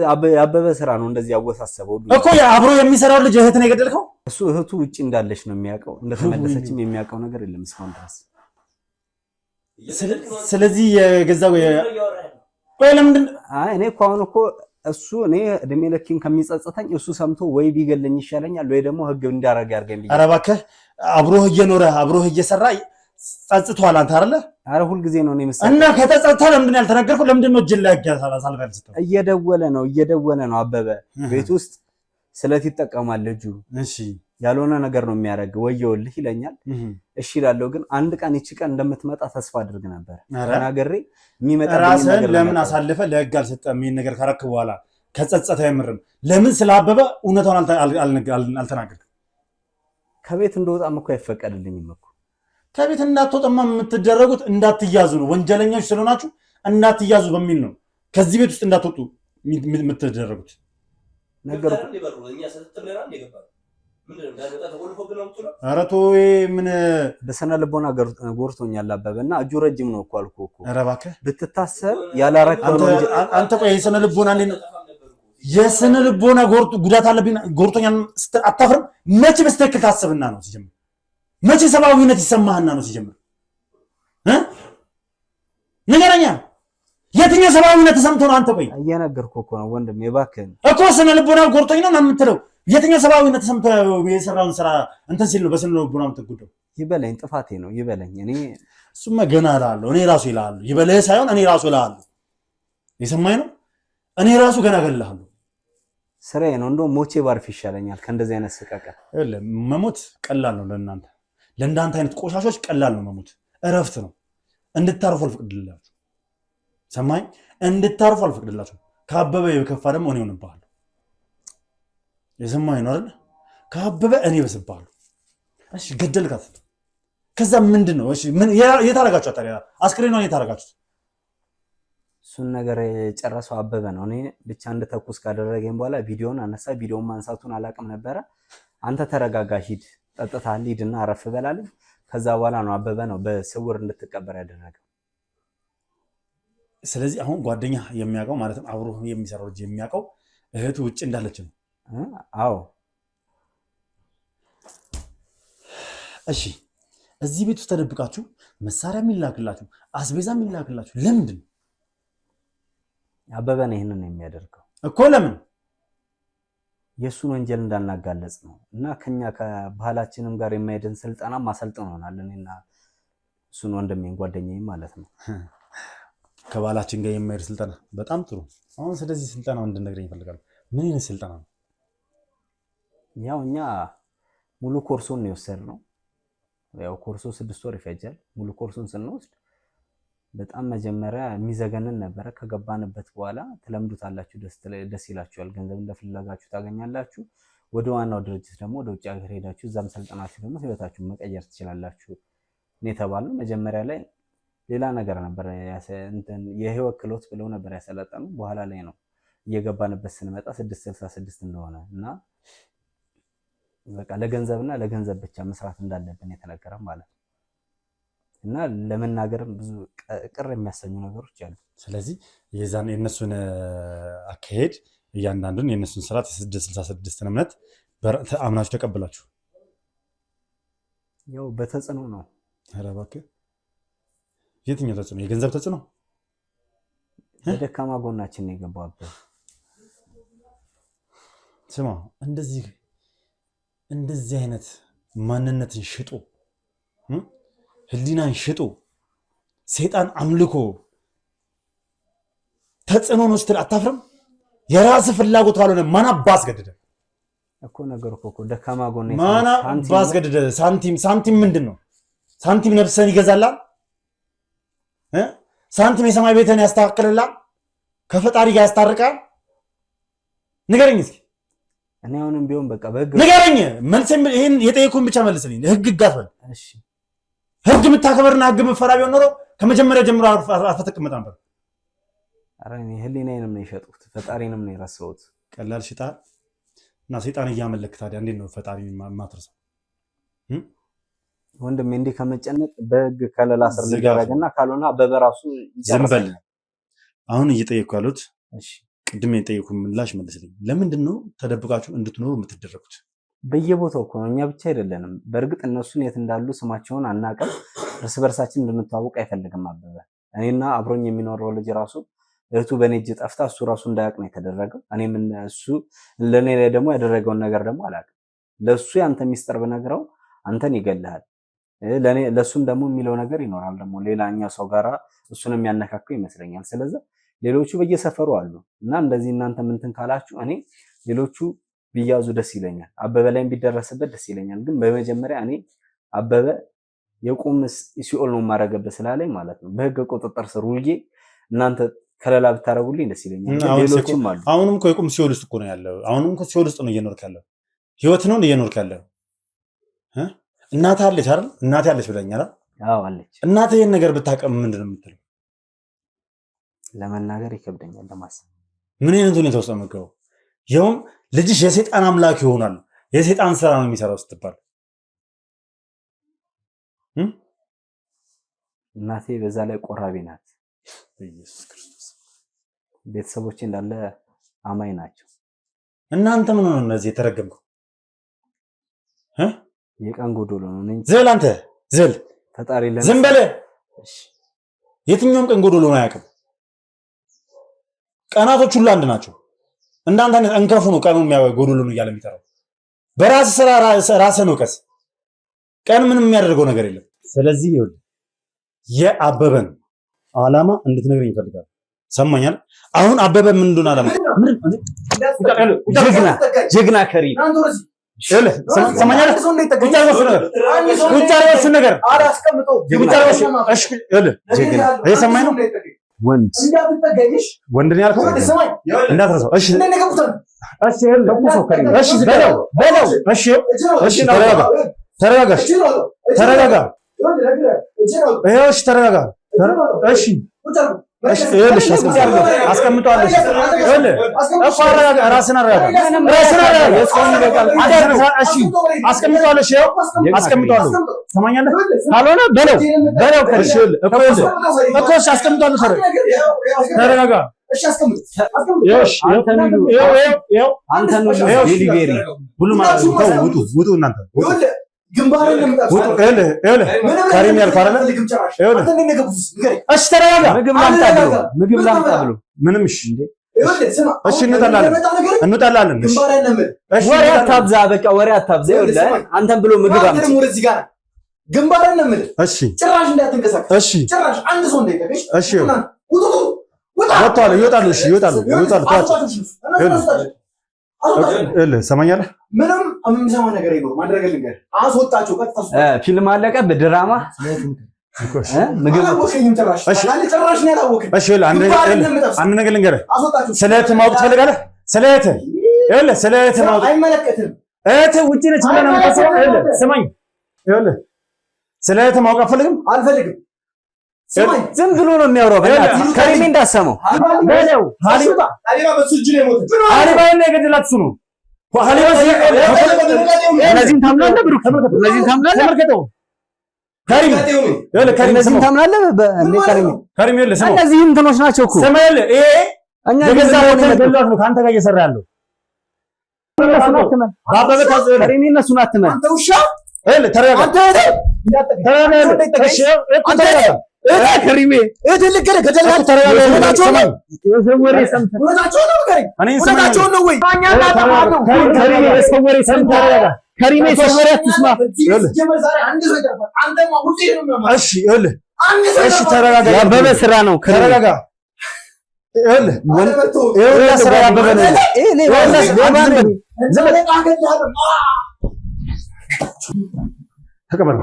አበበ ስራ ነው እንደዚህ ያወሳሰበው እኮ። አብሮ የሚሰራው ልጅ እህት ነው የገደልከው? እሱ እህቱ ውጪ እንዳለች ነው የሚያውቀው፣ እንደተመለሰችም የሚያውቀው ነገር የለም እስካሁን ድረስ። ስለዚህ የገዛው ቆይ ለምንድን እኔ እኮ አሁን እኮ እሱ እኔ እድሜ ልኬን ከሚጸጽተኝ እሱ ሰምቶ ወይ ቢገለኝ ይሻለኛል ወይ ደግሞ ህግ እንዳረግ ያርገኝ ቢል። ኧረ እባክህ አብሮህ እየኖረ አብሮህ እየሰራ ጸጽቷል አንተ አይደለ? ኧረ ሁል ጊዜ ነው እኔ መሰለኝ። እና ከተጸጸተ ለምንድን ያልተናገርከው? ለምንድን ነው እጅ ላይ ያሳልፈው? እየደወለ ነው አበበ ቤት ውስጥ ስለት ይጠቀማል ልጁ። እሺ ያልሆነ ነገር ነው የሚያደርግ። ወየውልህ ይለኛል። እሺ እላለሁ፣ ግን አንድ ቀን ይቺ ቀን እንደምትመጣ ተስፋ አድርግ ነበር ተናገሬ የሚመጣ ራስህን ለምን አሳልፈ ለህግ አልሰጠህም? ይሄን ነገር ካረክ በኋላ ከጸጸተ አይምርም። ለምን ስላበበ እውነታውን አልተናገርክም? ከቤት እንደወጣም እኮ አይፈቀድልኝም እኮ። ከቤት እንዳትወጣማ የምትደረጉት እንዳትያዙ ነው። ወንጀለኞች ስለሆናችሁ እንዳትያዙ በሚል ነው ከዚህ ቤት ውስጥ እንዳትወጡ የምትደረጉት። ነገርኩ ኧረ ተወው። ምን በስነ ልቦና ጎርቶኛል አበበ እና እጁ ረጅም ነው እኮ አልኩህ እኮ። ኧረ እባክህ ብትታሰብ ያላረከው ነው እንጂ አንተ ቆይ የስነ ልቦና የስነ ልቦና ጉዳት አለብኝ ጎርቶኛል አታፍርም? መቼ በስተክል ታስብና ነው ሲጀምር? መቼ ሰብአዊነት ይሰማህና ነው ሲጀምር? ንገረኛ። የትኛው ሰብአዊነት ተሰምቶ ነው አንተ? ቆይ እየነገርኩህ እኮ ነው ወንድሜ እባክህን እኮ ስነ ልቦና ጎርቶኝ ነው የምትለው። የትኛው ሰብአዊነት ተሰምቶ የሰራውን ስራ እንትን ሲል ነው በስነ ልቦና የምትጎዳው? ይበለኝ፣ ጥፋቴ ነው ይበለኝ። እኔ እሱማ ገና እልሃለሁ። እኔ ራሱ እልሃለሁ። ይበለህ ሳይሆን እኔ ራሱ እልሃለሁ። የሰማኝ ነው። እኔ ራሱ ገና እገልሃለሁ። ስራዬ ነው። እንደው ሞቼ ባርፍ ይሻለኛል ከእንደዚህ አይነት ስቃቀር። መሞት ቀላል ነው ለእናንተ ለእንዳንተ አይነት ቆሻሾች ቀላል ነው መሞት። እረፍት ነው። እንድታርፉ አልፈቅድላችሁ። ሰማኝ? እንድታርፉ አልፈቅድላችሁ። ከአበበ የከፋ ደግሞ እኔ ሆንብሃለሁ። የሰማኝ ነው አይደል? ከአበበ እኔ በስብሃለሁ። እሺ ገደልካት። ከዛ ምንድን ነው? እሺ ምን የታረጋችኋት ታዲያ? አስክሬኗን የታረጋችሁት? እሱን ነገር የጨረሰው አበበ ነው። እኔ ብቻ እንድተኩስ ካደረገኝ በኋላ ቪዲዮን አነሳ። ቪዲዮን ማንሳቱን አላውቅም ነበረ። አንተ ተረጋጋ፣ ሂድ ጠጥታል፣ ሂድና አረፍ በላልኝ። ከዛ በኋላ ነው አበበ ነው በስውር እንድትቀበር ያደረገው። ስለዚህ አሁን ጓደኛ የሚያውቀው ማለትም አብሮ የሚሰራው ልጅ የሚያውቀው እህቱ ውጭ እንዳለች ነው? አዎ። እሺ እዚህ ቤት ውስጥ ተደብቃችሁ መሳሪያ የሚላክላችሁ አስቤዛ የሚላክላችሁ ለምንድን ነው? አበበ ነው ይሄንን የሚያደርገው እኮ። ለምን? የሱን ወንጀል እንዳናጋለጽ ነው። እና ከኛ ከባህላችንም ጋር የማይደን ስልጠና ማሰልጥኖናል። እኔና እሱን ወንድሜን ጓደኛዬ ማለት ነው። ከባህላችን ጋር የማይድ ስልጠና በጣም ጥሩ። አሁን ስለዚህ ስልጠና እንድነግረኝ ይፈልጋሉ። ምን አይነት ስልጠና ነው? ያው እኛ ሙሉ ኮርሱን ነው የወሰድነው። ያው ኮርሱ 6 ወር ይፈጃል። ሙሉ ኮርሱን ስንወስድ በጣም መጀመሪያ የሚዘገንን ነበረ። ከገባንበት በኋላ ትለምዱታላችሁ፣ ደስ ይላችኋል፣ ገንዘብ እንደፈለጋችሁ ታገኛላችሁ። ወደ ዋናው ድርጅት ደግሞ ወደ ውጭ ሀገር ሄዳችሁ እዛም ሰልጠናችሁ ደግሞ ህይወታችሁን መቀየር ትችላላችሁ ነው የተባልነው። መጀመሪያ ላይ ሌላ ነገር ነበር፣ የህይወት ክህሎት ብለው ነበር ያሰለጠኑ። በኋላ ላይ ነው እየገባንበት ስንመጣ 666 እንደሆነ እና በቃ ለገንዘብና ለገንዘብ ብቻ መስራት እንዳለብን የተነገረ ማለት ነው። እና ለመናገርም ብዙ ቅር የሚያሰኙ ነገሮች አሉ። ስለዚህ የዛን የነሱን አካሄድ እያንዳንዱን የነሱን ስርዓት የ666 እምነት አምናችሁ ተቀበላችሁ? ያው በተጽዕኖ ነው። ኧረ እባክህ የትኛው ተጽዕኖ? የገንዘብ ተጽዕኖ? በደካማ ጎናችን ነው የገባበት። ስማ እንደዚህ አይነት ማንነትን ሽጦ ህሊናን ሽጦ ሰይጣን አምልኮ ተጽዕኖ ነው ስትል አታፍርም? የራስ ፍላጎት ካልሆነ ማን አባስ ገደደ እኮ ነገርኩ እኮ ደካማ ጎኔ ማን አባስ ገደደ? ሳንቲም ምንድነው? ሳንቲም ነፍስህን ይገዛላል? ሳንቲም የሰማይ ቤትን ያስተካክልላል? ከፈጣሪ ጋር ያስታርቃል? ንገረኝ እስኪ። እኔ አሁንም ቢሆን በቃ በህግ ንገረኝ። መልሰም ይሄን የጠየቁን ብቻ መልስልኝ። ህግ ጋር እሺ፣ ህግ የምታከብርና ህግ የምትፈራ ቢሆን ኖሮ ከመጀመሪያ ጀምሮ አፈተቅመጣ ነበር። ኧረ እኔ ህሊናዬንም ነው የሸጥኩት፣ ፈጣሪንም ነው የረሳሁት። ቀላል ሽጣል እና ሰይጣን እያመለክ ታዲያ እንዴት ነው ፈጣሪ ማትረሳው? ወንድሜ እንዲህ ከመጨነቅ በህግ ከለላ ስር ልደረግና ካልሆነ በበራሱ ይዘንበል። አሁን እየጠየኩ ያሉት እሺ፣ ቅድም የጠየኩ ምላሽ መልስልኝ። ለምንድን ነው ተደብቃችሁ እንድትኖሩ የምትደረጉት? በየቦታው እኮ ነው፣ እኛ ብቻ አይደለንም። በእርግጥ እነሱን የት እንዳሉ ስማቸውን አናውቅም። እርስ በርሳችን እንድንተዋወቅ አይፈልግም አበበ። እኔና አብሮኝ የሚኖረው ልጅ ራሱ እህቱ በኔ እጅ ጠፍታ እሱ ራሱ እንዳያውቅ ነው የተደረገው። እኔም እሱ ለኔ ላይ ደግሞ ያደረገውን ነገር ደግሞ አላውቅም። ለሱ ያንተ ሚስጥር ብነግረው አንተን ይገልሃል። ለሱም ደግሞ የሚለው ነገር ይኖራል ደግሞ ሌላኛ ሰው ጋራ እሱን የሚያነካከው ይመስለኛል። ስለዚህ ሌሎቹ በየሰፈሩ አሉ እና እንደዚህ እናንተ ምንትን ካላችሁ እኔ ሌሎቹ ቢያዙ ደስ ይለኛል። አበበ ላይም ቢደረስበት ደስ ይለኛል። ግን በመጀመሪያ እኔ አበበ የቁም ሲኦል ነው ማረገበት ስላለኝ ማለት ነው በህግ ቁጥጥር ስር ውዬ እናንተ ከለላ ብታረጉልኝ ደስ ይለኛል። ሌሎችም አሉ። አሁንም እኮ የቁም ሲኦል ውስጥ እኮ ነው ያለው። አሁንም እኮ ሲኦል ውስጥ ነው እየኖርክ ያለው። ህይወት ነው እየኖርክ ያለው። እናት አለች አይደል? እናት አለች ብለኛል። አዎ አለች። እናት ይሄን ነገር ብታቀም ምንድነው የምትለው? ለመናገር ይከብደኛል ለማሰብ። ምን አይነት ሁኔታ ውስጥ ነው የምትገባው? ይኸውም ልጅሽ የሰይጣን አምላክ ይሆናል የሰይጣን ስራ ነው የሚሰራው ስትባል እናቴ በዛ ላይ ቆራቢ ናት። ኢየሱስ ክርስቶስ ቤተሰቦቼ እንዳለ አማኝ ናቸው። እናንተ ምን ነው እነዚህ የተረገምከው? የቀን ጎዶሎ ነው ነኝ። ዘል አንተ ዘል ፈጣሪ ዝም በለ። የትኛውም ቀን ጎዶሎ ነው አያውቅም። ቀናቶች ሁሉ አንድ ናቸው። እንዳንተ አይነት እንከፉ ነው ቀኑን ጎዶሎ ነው እያለ የሚጠራው። በራስ ስራ ራስህን ወቀስ። ቀን ምንም የሚያደርገው ነገር የለም። ስለዚህ ይኸውልህ የአበበን ዓላማ እንድትነግረኝ ይፈልጋል። ሰማኛል። አሁን አበበ ምን እንደሆነ ዓላማ ጀግና ከሪም ሰማኛል። ቁጫ ነገር አላስቀምጠው ሰማኝ ነው ወንድ ነው ያልከው እንዳትረሳው። እሺ ተረጋጋ። እሺ አስቀምጠዋለሁ። ራስን አረጋጋ። አስቀምጠዋለሁ። ሰማኛለህ? ካልሆነ በለው እኮ አስቀምጠዋለሁ። ተረጋጋ። ውጡ እናንተ ካሪም ያልኩህ አይደለ? እሺ ተረጋጋ። ምግብ ላምጣ ብሎ ምንም እሺ እንውጣላለን። ወሬ አታብዛ፣ በቃ ወሬ አታብዛ። አንተን ብሎ ምግብ አምጣ። ግንባርን ነው የምልህ። እሺ ጭራሽ እንዳትንቀሳቀስ። እሺ ጭራሽ አንድ ሰው እንዳይቀርሽ። እሺ ይወጣሉ። እሺ ይወጣሉ። ሰማኛለህ? ምንም የምሰማው ነገር የለውም። ማድረግ ልንገርህ፣ አስወጣቸው። ቀጥታ ፊልም አለቀ በድራማ ምግብ አላወቀኝም። ጭራሽ ጭራሽ ነው ያላወቀኝ። እሺ አንድ ነገር ልንገርህ። ስለ እህትህ ማወቅ ትፈልጋለህ? ስለ እህትህ ማወቅ አይመለከትም። እህትህ ውጪ ነች ብለህ ነው የምታስበው? ስማኝ፣ ስለ እህትህ ማወቅ አልፈልግም። ዝም ብሎ ነው የሚያወራው። በእናትህ ከሪሜ እንዳሰማው በለው። ሀሊባ በሱ እጅ ነው የሞተው። ሀሊባ ነው የገደላት እሱ ነው። እነዚህን ታምናለህ? ብሩክ እነዚህን ታምናለህ? ተመልከተው። ከሪም እነዚህን ታምናለህ? ከሪም እነዚህ እንትኖች ናቸው እኮ ሰማያለህ። ይሄ እኛ የገዛ ገደላት ነው ከአንተ ጋር እየሰራ ያለው። ከሪሜ እነሱን አትመን። አንተ ውሻ ተረጋጋ። ከሪሜ የአበበ ስራ ነው። ተረጋጋ። ይኸውልህ ስራ ያበበ ነው ተቀበል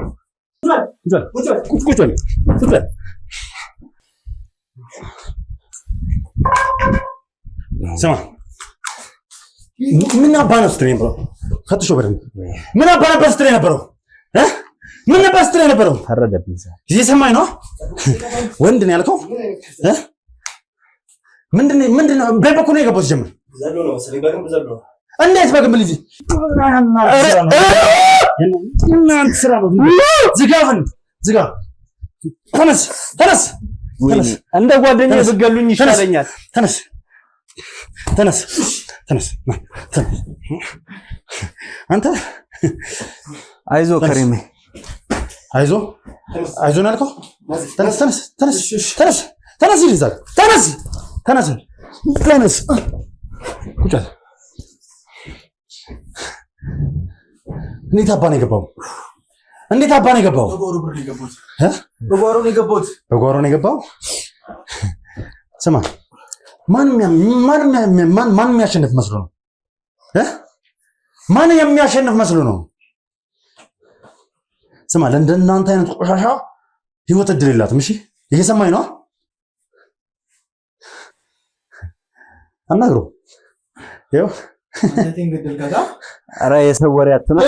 ቁጭ በል ስማ ምን አባ ነው ስትለኝ ብለው ፈትሾ በደንብ ምን አባ ነበር ስትለኝ ነበረው ምን ነበር ስትለኝ ነበረው ታረደብኝ እየሰማኝ ነው ወንድ ነው ያልከው ምንድነው በበኩል ነው የገባው ጀምር ዘሎ ነው መሰለኝ በግንብ ዘሎ እንዴት በግንብ ልጅ እናንተ ስራ ነው ዝጋ ተነስ እንደ ጓደኛዬ ብገሉኝ ይሻለኛል ተነስ አንተ አይዞ ከሪሜ አይዞን አልከው ተነስ ይዛል ተነስ ቁጭ እንዴት አባ ነው የገባው በጓሮ ነው የገባው ስማ ማን የሚያሸንፍ መስሎ ነው ማን የሚያሸንፍ መስሎ ነው ስማ ለእንደናንተ አይነት ቆሻሻ ህይወት እድል የላትም እሺ እየሰማኝ ነው አናግሮ ይኸው ኧረ የሰው ወሬ አትመጣ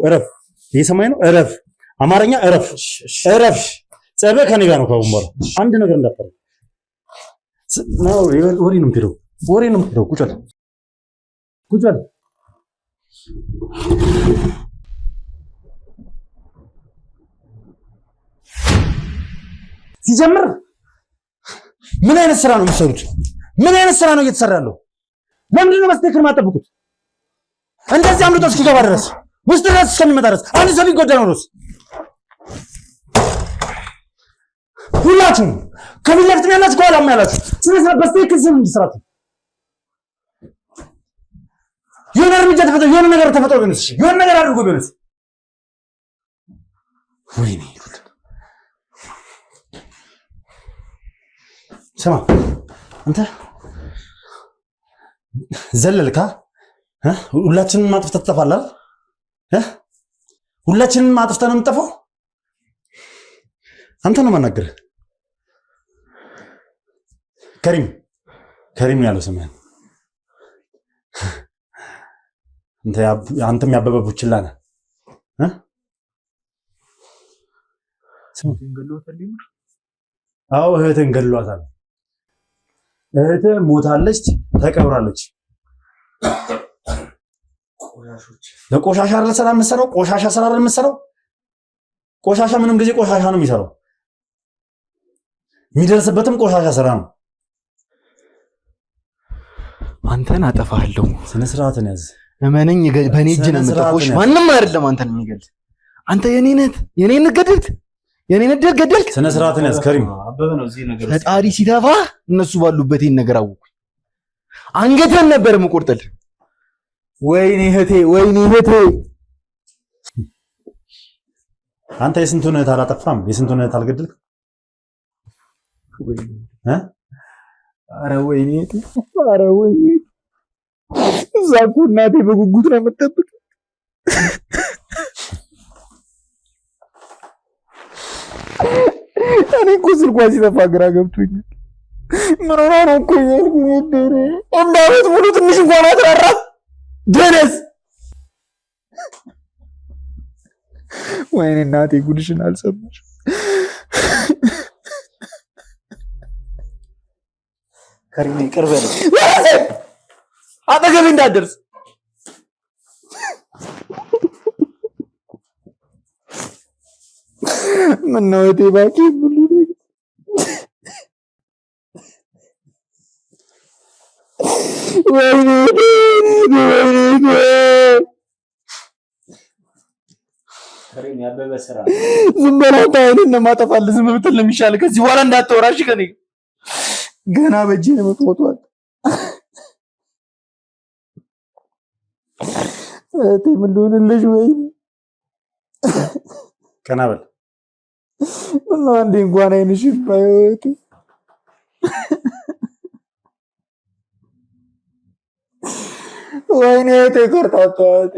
እረፍ እየሰማኝ ነው እረፍ አማርኛ እረፍ ጸበ ከኔ ጋር ነው ካሁን በኋላ አንድ ነገር እንዳትቀር ነው ወሬ ነው የምትሄደው ቁጭ በል ሲጀምር ምን አይነት ስራ ነው የሚሰሩት ምን አይነት ስራ ነው እየተሰራ ያለው ለምንድን ነው በስተክር ማጠብቁት እንደዚህ አምልጦ እስኪገባ ድረስ ውስጥ ድረስ እስከሚመጣ ድረስ አንድ ሰው ቢጎዳ ነው ሁላችሁም ከፊት ለፊት ያላችሁ ከኋላም ያላችሁ ስለዚህ በስተክር ስም እንዲሰራት የሆነ እርምጃ ተፈጠረ የሆነ ነገር ተፈጠረ ቢሆንስ የሆነ ነገር አድርጎ ቢሆንስ ወይኔ ስማ አንተ ዘለልካ ሁላችንም ማጥፍተህ ትጠፋለህ ሁላችንም ማጥፍተህ ነው የምትጠፋው አንተ ነው የማናገርህ ከሪም ያለው ስምህን አንተም ያበበ ቡችላ ነህ አዎ እህትህን ገድሏታል እህትህ ሞታለች ተቀብራለች ለቆሻሻ አይደል ሰላም መሰረው ቆሻሻ ስራ አይደል መሰረው ቆሻሻ ምንም ጊዜ ቆሻሻ ነው የሚሰራው የሚደርስበትም ቆሻሻ ስራ ነው አንተን አጠፋለሁ ስነ ስርዓትን ያዝ እመነኝ በኔ እጅ ነው የምጠፋሽ ማንንም አይደለም አንተን የሚገል አንተ የኔን ገደልክ ስነ ስርዓትን ያዝ ከሪም አበበ ነው እዚህ ነገር ፈጣሪ ሲተፋ እነሱ ባሉበት ይሄን ነገር አወኩኝ አንገተን ነበር የምቆርጥል ወይኔ እህቴ አንተ የስንቱን እህት አላጠፋም የስንቱን እህት አልገደልክ ኧረ ወይኔ እዛ እኮ እናቴ በጉጉት ነው የምትጠብቅ እኔ እኮ ስልኳ ሲጠፋ ግራ ገብቶኛል ምን ሆና ነው እኮ እያልኩኝ ነበረ እንዳሉት ሙሉ ትንሽ እንኳን አትራራ ደነስ ወይኔ እናቴ ጉድሽን አልሰማሽ ከሪሜ ቅርብ ነው አጠገቤ እንዳትደርስ ምነው እቴ እባክህ ሁሉ ነገር ወይኔ ከሪሜ ያበበ ስራ ዝም በላት አይደል ነው ማጠፋለህ ዝም ብትል ነው የሚሻለው ከዚህ በኋላ እንዳትወራሽ ከኔ ገና በእጄ ነው የምትሞቷል እቴ ምን ልሆንልሽ ወይ ቀና በል ምነው አንዴ እንኳን አይንሽን ባይወት ወይኔ ተቆርጣጣት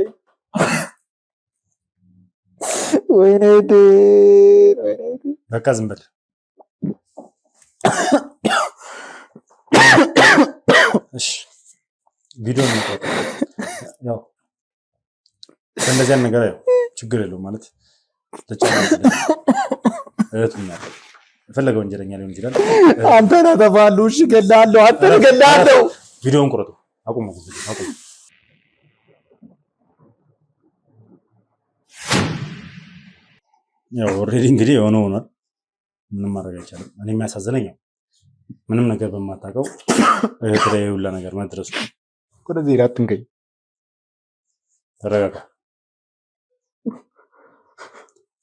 ወይኔ በቃ ዝም በል። እሺ ቪዲዮ ነው ያው እንደዚህ አይነት ነገር ያው ችግር የለውም ማለት ተጨማሪ እህቱኛል የፈለገ ወንጀለኛ ሊሆን ይችላል። አንተ ነህ ተፋሉ። እሺ ገላለሁ፣ አንተ ነህ ገላለሁ። ቪዲዮውን ቁረጡ፣ አቁሙ። ያው ኦልሬዲ እንግዲህ የሆነ ሆኗል። ምንም ማድረግ አይቻልም። እኔ የሚያሳዝነኝ ምንም ነገር በማታውቀው እህት ላይ ሁላ ነገር መድረሱ። ወደዚህ አትንከኝ፣ ተረጋጋ።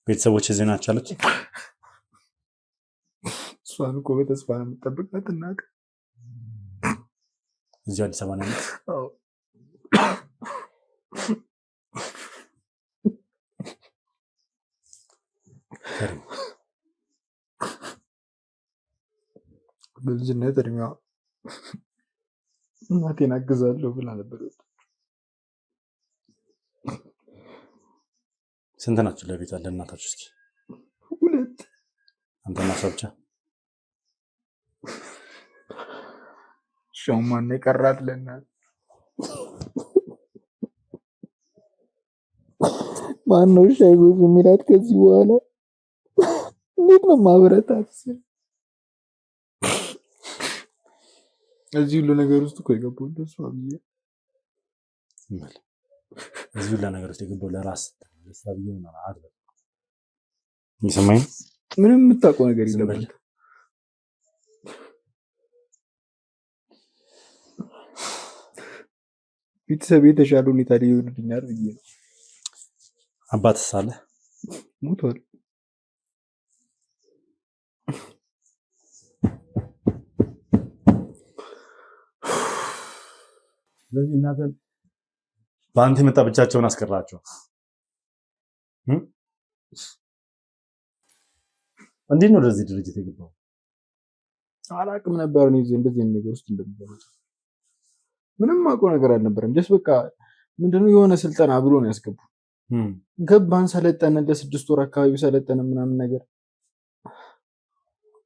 ቤተሰቦች እዚህ ናቸው አለች። እሷን እኮ በተስፋ ነው የምጠብቃት። እናት እዚህ አዲስ አበባ ነው። በልጅነት እድሜዋ እናቴን አግዛለሁ ብላ ነበር። ስንት ናችሁ ለቤት አለ እናታችሁ? እስኪ 2 አንተና እሷ ብቻ? ሻው ማን የቀራት ለእናት? ማን ነው ሻይ ጎዝ የሚላት ከዚህ በኋላ? እንዴት ነው ማብረታት? እዚህ ሁሉ ነገር ውስጥ እኮ የገባው እንደሱ አብዬ እዚህ ሁሉ ነገር ውስጥ የገባው ለራስ ለሳብዬ ነው አይደል? ይሰማኝ ምንም የምታውቀው ነገር የለም። ቤተሰብ የተሻለ ሁኔታ ላይ ይሆንልኛል ብዬ ነው። አባትስ አለ? ሞቷል። ስለዚህ እናንተ በአንተ መጣ ብቻቸውን አስቀራቸው። እንዴት ነው ወደዚህ ድርጅት የገባው? አላውቅም ነበር እኔ እንደዚህ ነገር ውስጥ እንደምገባ ምንም አውቀው ነገር አልነበረም። ጀስት በቃ ምንድነው የሆነ ስልጠና ብሎ ነው ያስገቡ። ገባን፣ ሰለጠነ፣ ለ6 ወር አካባቢ ሰለጠነ ምናምን ነገር።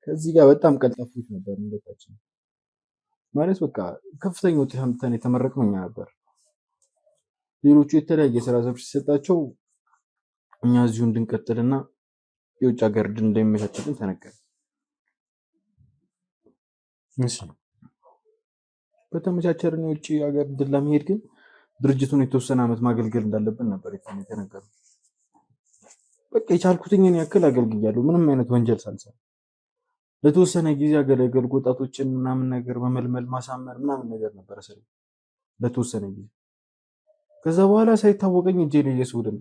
ከዚህ ጋር በጣም ቀልጣፎች ነበር እንደታችን ማለት በቃ ከፍተኛ ውጤት አምጥተን የተመረቅነው እኛ ነበር። ሌሎቹ የተለያየ ስራ ዘርፍ ሲሰጣቸው እኛ እዚሁ እንድንቀጥልና የውጭ ሀገር ድል እንደሚመቻችልን ተነገረ። እሺ በተመቻቸልን የውጭ ሀገር ድል ለመሄድ ግን ድርጅቱን የተወሰነ ዓመት ማገልገል እንዳለብን ነበር የተነገረው። በቃ የቻልኩትን ያክል አገልግያለሁ፣ ምንም አይነት ወንጀል ሳልሰራ። ለተወሰነ ጊዜ አገለገልኩ። ወጣቶችን ምናምን ነገር መመልመል ማሳመር ምናምን ነገር ነበር ስለ ለተወሰነ ጊዜ። ከዛ በኋላ ሳይታወቀኝ እጄ ላይ እየሰውድም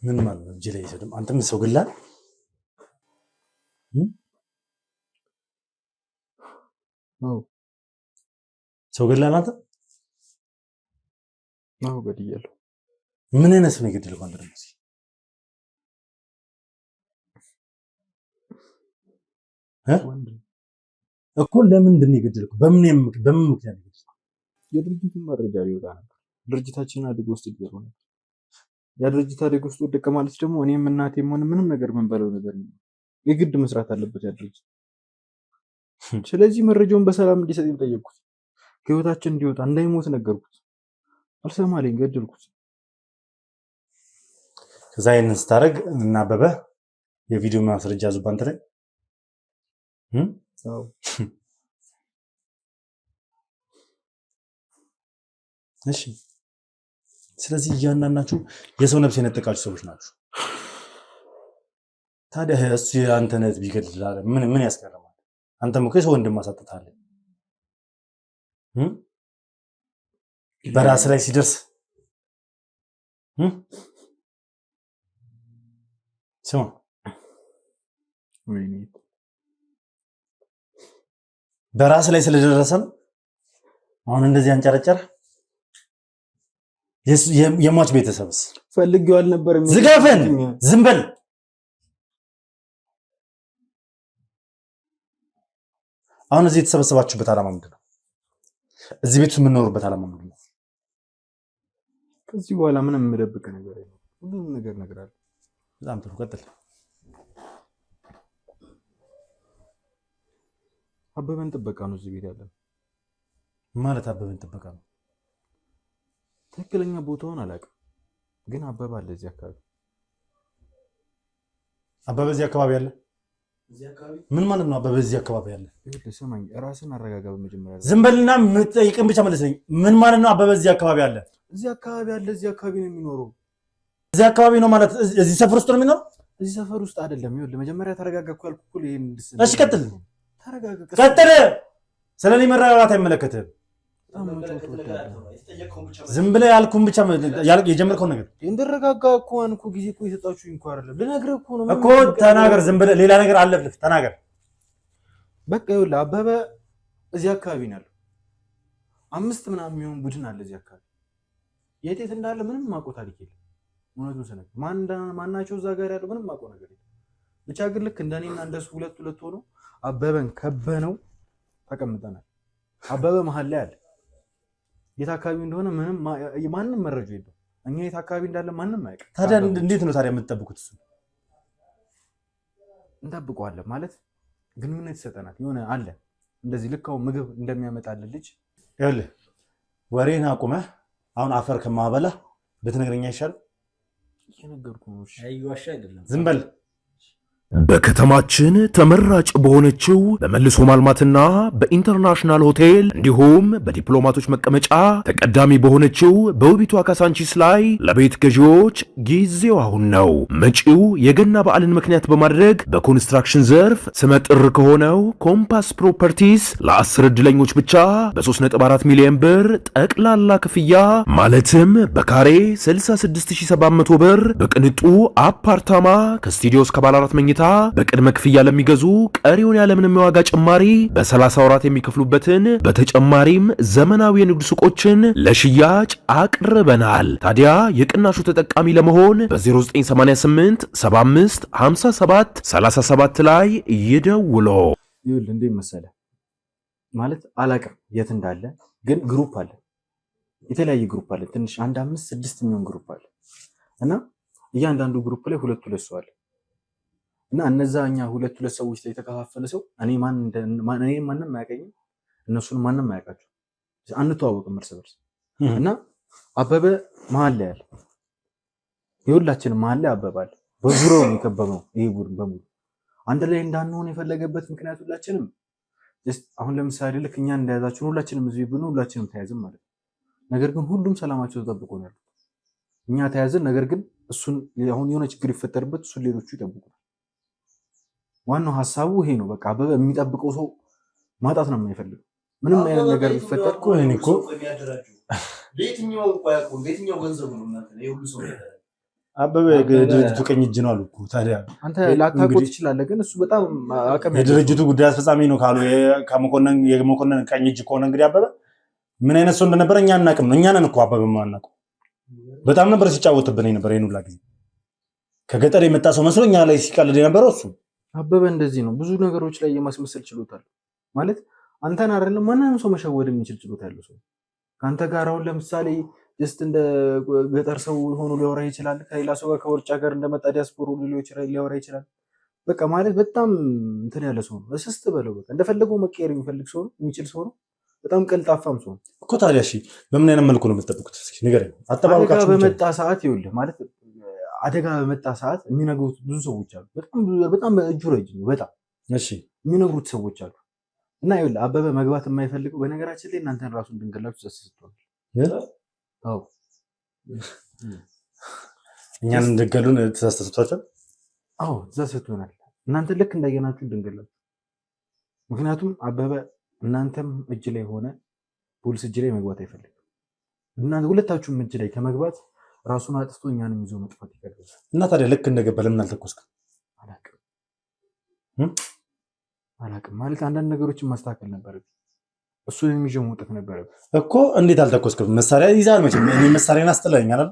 ምን ማለት ነው? እጄ ላይ እየሰውድም አንተም ሰው ግላ ሰው ገላ አንተ? አዎ ገድያለሁ። ምን አይነት ነው የገደልከው አንተ ደግሞ? እኮ ለምንድን ነው የገደልከው? በምን ምክንያት የገደልከው? የድርጅቱን መረጃ ሊወጣ ነበር። ድርጅታችን አደጋ ውስጥ ይገባ ነበር። ያ ድርጅት አደጋ ውስጥ ወደቀ ማለት ደግሞ እኔም እናቴም ሆነ ምንም ነገር መንበለው ነገር ነው የግድ መስራት አለበት ያ ድርጅት። ስለዚህ መረጃውን በሰላም እንዲሰጥኝ ጠየቅኩት። ከህይወታችን እንዲወጣ እንዳይሞት ነገርኩት። አልሰማለኝ፣ ገደልኩት። ከዛ ይሄንን ስታደርግ እና አበበ የቪዲዮ ማስረጃ ያዙ ባንተ ላይ አዎ። እሺ ስለዚህ እያንዳንዳችሁ የሰው ነፍስ የነጠቃችሁ ሰዎች ናችሁ። ታዲያ እሱ አንተ ነህ ቢገድል ምን ያስገርማል? አንተም እኮ ሰው እንደማሳጥታለ በራስ ላይ ሲደርስ ስማ በራስ ላይ ስለደረሰም አሁን እንደዚህ አንጨረጨረ የሟች ቤተሰብስ ፈልጌው አልነበረም። ዝጋፈን ዝም በል። አሁን እዚህ የተሰበሰባችሁበት ዓላማ ምንድን ነው? እዚህ ቤት ውስጥ የምንኖርበት ዓላማ ምንድን ነው? ከዚህ በኋላ ምንም የምደብቅ ነገር የለም። ሁሉም ነገር እነግራለሁ። በጣም ጥሩ ቀጥል። አበበን ጥበቃ ነው እዚህ ቤት ያለው። ማለት አበበን ጥበቃ ነው? ትክክለኛ ቦታውን አላውቅም፣ ግን አበበ አለ እዚህ አካባቢ። አበበ እዚህ አካባቢ አለ? ምን ማለት ነው አበበ እዚህ አካባቢ አለ? ይኸውልህ ስማኝ፣ ራስን አረጋጋ በመጀመሪያ። ዝም በልና የምትጠይቅን ብቻ መልስልኝ። ምን ማለት ነው አበበ እዚህ አካባቢ አለ? እዚህ አካባቢ አለ። እዚህ አካባቢ ነው የሚኖረው። እዚህ አካባቢ ነው ማለት እዚህ ሰፈር ውስጥ ነው የሚኖረው? እዚህ ሰፈር ውስጥ አይደለም። ይኸውልህ መጀመሪያ ተረጋጋ እኮ ያልኩህ እኮ ይሄን እንድትሰማ። እሺ ቀጥል። ተረጋጋ። ቀጥል። ስለኔ መረጋጋት አይመለከትም። ዝም ብለህ ያልኩህን ብቻ የጀመርከውን ነገር እንደረጋጋ እኮ አንኩ ጊዜ እኮ የሰጣችሁኝ እኮ አይደለም ልነግርህ እኮ ነው እኮ። ተናገር። ዝም ብለህ ሌላ ነገር አለፍልፍ ተናገር። በቃ ይኸውልህ አበበ እዚህ አካባቢ ነው ያለው። 5 ምናምን የሚሆን ቡድን አለ እዚህ አካባቢ። የት እንዳለ ምንም ማውቀው ታሪክ የለም። እውነቱን ስነግርህ ማናቸው እዛ ጋር ያለው ምንም ማውቀው ነገር የለም። ብቻ ግን ልክ እንደኔና እንደሱ ሁለት ሆኖ አበበን ከበነው ተቀምጠናል። አበበ መሀል ላይ አለ። የት አካባቢ እንደሆነ ማንም መረጃ የለም። እኛ የት አካባቢ እንዳለ ማንም አያውቅም። ታዲያ እንዴት ነው ታዲያ የምትጠብቁት? እሱ እንጠብቀዋለን ማለት ግንኙነት ይሰጠናል። የሆነ አለ እንደዚህ ልክ አሁን ምግብ እንደሚያመጣልን ልጅ። ይኸውልህ ወሬን አቁመህ አሁን አፈር ከማበላ ብትነግረኝ አይሻልም? እየነገርኩህ ነው። አይዋሻ አይደለም። ዝም በል። በከተማችን ተመራጭ በሆነችው በመልሶ ማልማትና በኢንተርናሽናል ሆቴል እንዲሁም በዲፕሎማቶች መቀመጫ ተቀዳሚ በሆነችው በውቢቷ ካሳንቺስ ላይ ለቤት ገዢዎች ጊዜው አሁን ነው። መጪው የገና በዓልን ምክንያት በማድረግ በኮንስትራክሽን ዘርፍ ስመጥር ከሆነው ኮምፓስ ፕሮፐርቲስ ለ10 ዕድለኞች ብቻ በ3.4 ሚሊዮን ብር ጠቅላላ ክፍያ ማለትም በካሬ 66700 ብር በቅንጡ አፓርታማ ከስቱዲዮ እስከ ባለ 4 መኝታ በቅድመ ክፍያ ለሚገዙ ቀሪውን ያለምንም የዋጋ ጭማሪ በ30 ወራት የሚከፍሉበትን በተጨማሪም ዘመናዊ የንግድ ሱቆችን ለሽያጭ አቅርበናል። ታዲያ የቅናሹ ተጠቃሚ ለመሆን በ0988 75 57 37 ላይ ይደውሉ። ይኸውልህ እንዴት መሰለህ ማለት አላውቅም የት እንዳለ፣ ግን ግሩፕ አለ፣ የተለያየ ግሩፕ አለ። ትንሽ 1 5 6 የሚሆን ግሩፕ አለ እና እያንዳንዱ ግሩፕ ላይ ሁለት ሰው አለ እና እነዛ እኛ ሁለት ሰዎች ላይ የተከፋፈለ ሰው እኔ ማንም አያውቀኝም፣ እነሱንም ማንም አያውቃቸው፣ አንተዋወቅም እርስ በርስ እና አበበ መሀል ላይ አለ። የሁላችንም መሀል ላይ አበበ አለ። በዙሪያው የከበበው ይሄ ቡድን በሙሉ አንድ ላይ እንዳንሆን የፈለገበት ምክንያት ሁላችንም አሁን ለምሳሌ ልክ እኛ እንደያዛችሁን ሁላችንም እዚህ ብን ሁላችንም ተያዝን ማለት ነው። ነገር ግን ሁሉም ሰላማቸው ተጠብቆ ነው ያሉት። እኛ ተያዝን፣ ነገር ግን እሱን አሁን የሆነ ችግር ይፈጠርበት እሱን ሌሎቹ ይጠብቁታል። ዋናው ሀሳቡ ይሄ ነው። በቃ አበበ የሚጠብቀው ሰው ማጣት ነው የማይፈልገው። ምንም አይነት ነገር ቢፈጠር እኮ እኔ እኮ አበበ ድርጅቱ ቀኝ እጅ ነው አሉ እኮ። ታዲያ አንተ ላታውቀው ትችላለህ፣ ግን እሱ በጣም አቅም የድርጅቱ ጉዳይ አስፈጻሚ ነው ካሉ የመኮንን ቀኝ እጅ ከሆነ እንግዲህ አበበ ምን አይነት ሰው እንደነበረ እኛ አናውቅም ነው። እኛ ነን እኮ አበበ የማናውቀው። በጣም ነበር ሲጫወትብን የነበረ ይሄን ሁላ ጊዜ። ከገጠር የመጣ ሰው መስሎ እኛ ላይ ሲቀልድ የነበረው እሱ አበበ እንደዚህ ነው። ብዙ ነገሮች ላይ የማስመሰል ችሎታ አለው ማለት አንተን አይደለም ማንንም ሰው መሸወድ የሚችል ችሎታ ያለው ሰው ከአንተ ጋር አሁን ለምሳሌ ጀስት እንደ ገጠር ሰው ሆኖ ሊያወራ ይችላል። ከሌላ ሰው ጋር ከውጭ ሀገር እንደመጣ ዲያስፖራ ሊያወራ ይችላል። በቃ ማለት በጣም እንትን ያለ ሰው ነው። እስስት በለው በቃ እንደፈለገው መቀየር የሚፈልግ ሰው ነው፣ የሚችል ሰው ነው። በጣም ቀልጣፋም ሰው ነው እኮ። ታዲያ እሺ በምን አይነት መልኩ ነው የምትጠብቁት? እስኪ ንገረኝ። አጠባበቃችሁ በመጣ ሰዓት ይኸውልህ ማለት አደጋ በመጣ ሰዓት የሚነግሩት ብዙ ሰዎች አሉ። በጣም እጁ ረጅም ነው። በጣም እሺ የሚነግሩት ሰዎች አሉ። እና ይኸውልህ አበበ መግባት የማይፈልገው በነገራችን ላይ እናንተን ራሱ እንድንገላችሁ ተሰስቷል። አዎ እኛን እንድገሉን ተሰስቷል። አዎ ተሰስቶናል። እናንተን ልክ እንዳየናችሁ እንድንገላችሁ። ምክንያቱም አበበ እናንተም እጅ ላይ ሆነ ፖሊስ እጅ ላይ መግባት አይፈልግም። እናንተ ሁለታችሁም እጅ ላይ ከመግባት ራሱን አጥፍቶ እኛንም ይዞ መጥፋት ይፈልጋል። እና ታዲያ ልክ እንደገባ ለምን አልተኮስክም? አላውቅም ማለት አንዳንድ ነገሮችን ማስተካከል ነበረብኝ። እሱን የሚጀው መውጣት ነበረብህ እኮ። እንዴት አልተኮስክም? መሳሪያ ይዛል መቼም። እኔ መሳሪያን አስጥለኸኝ አይደል?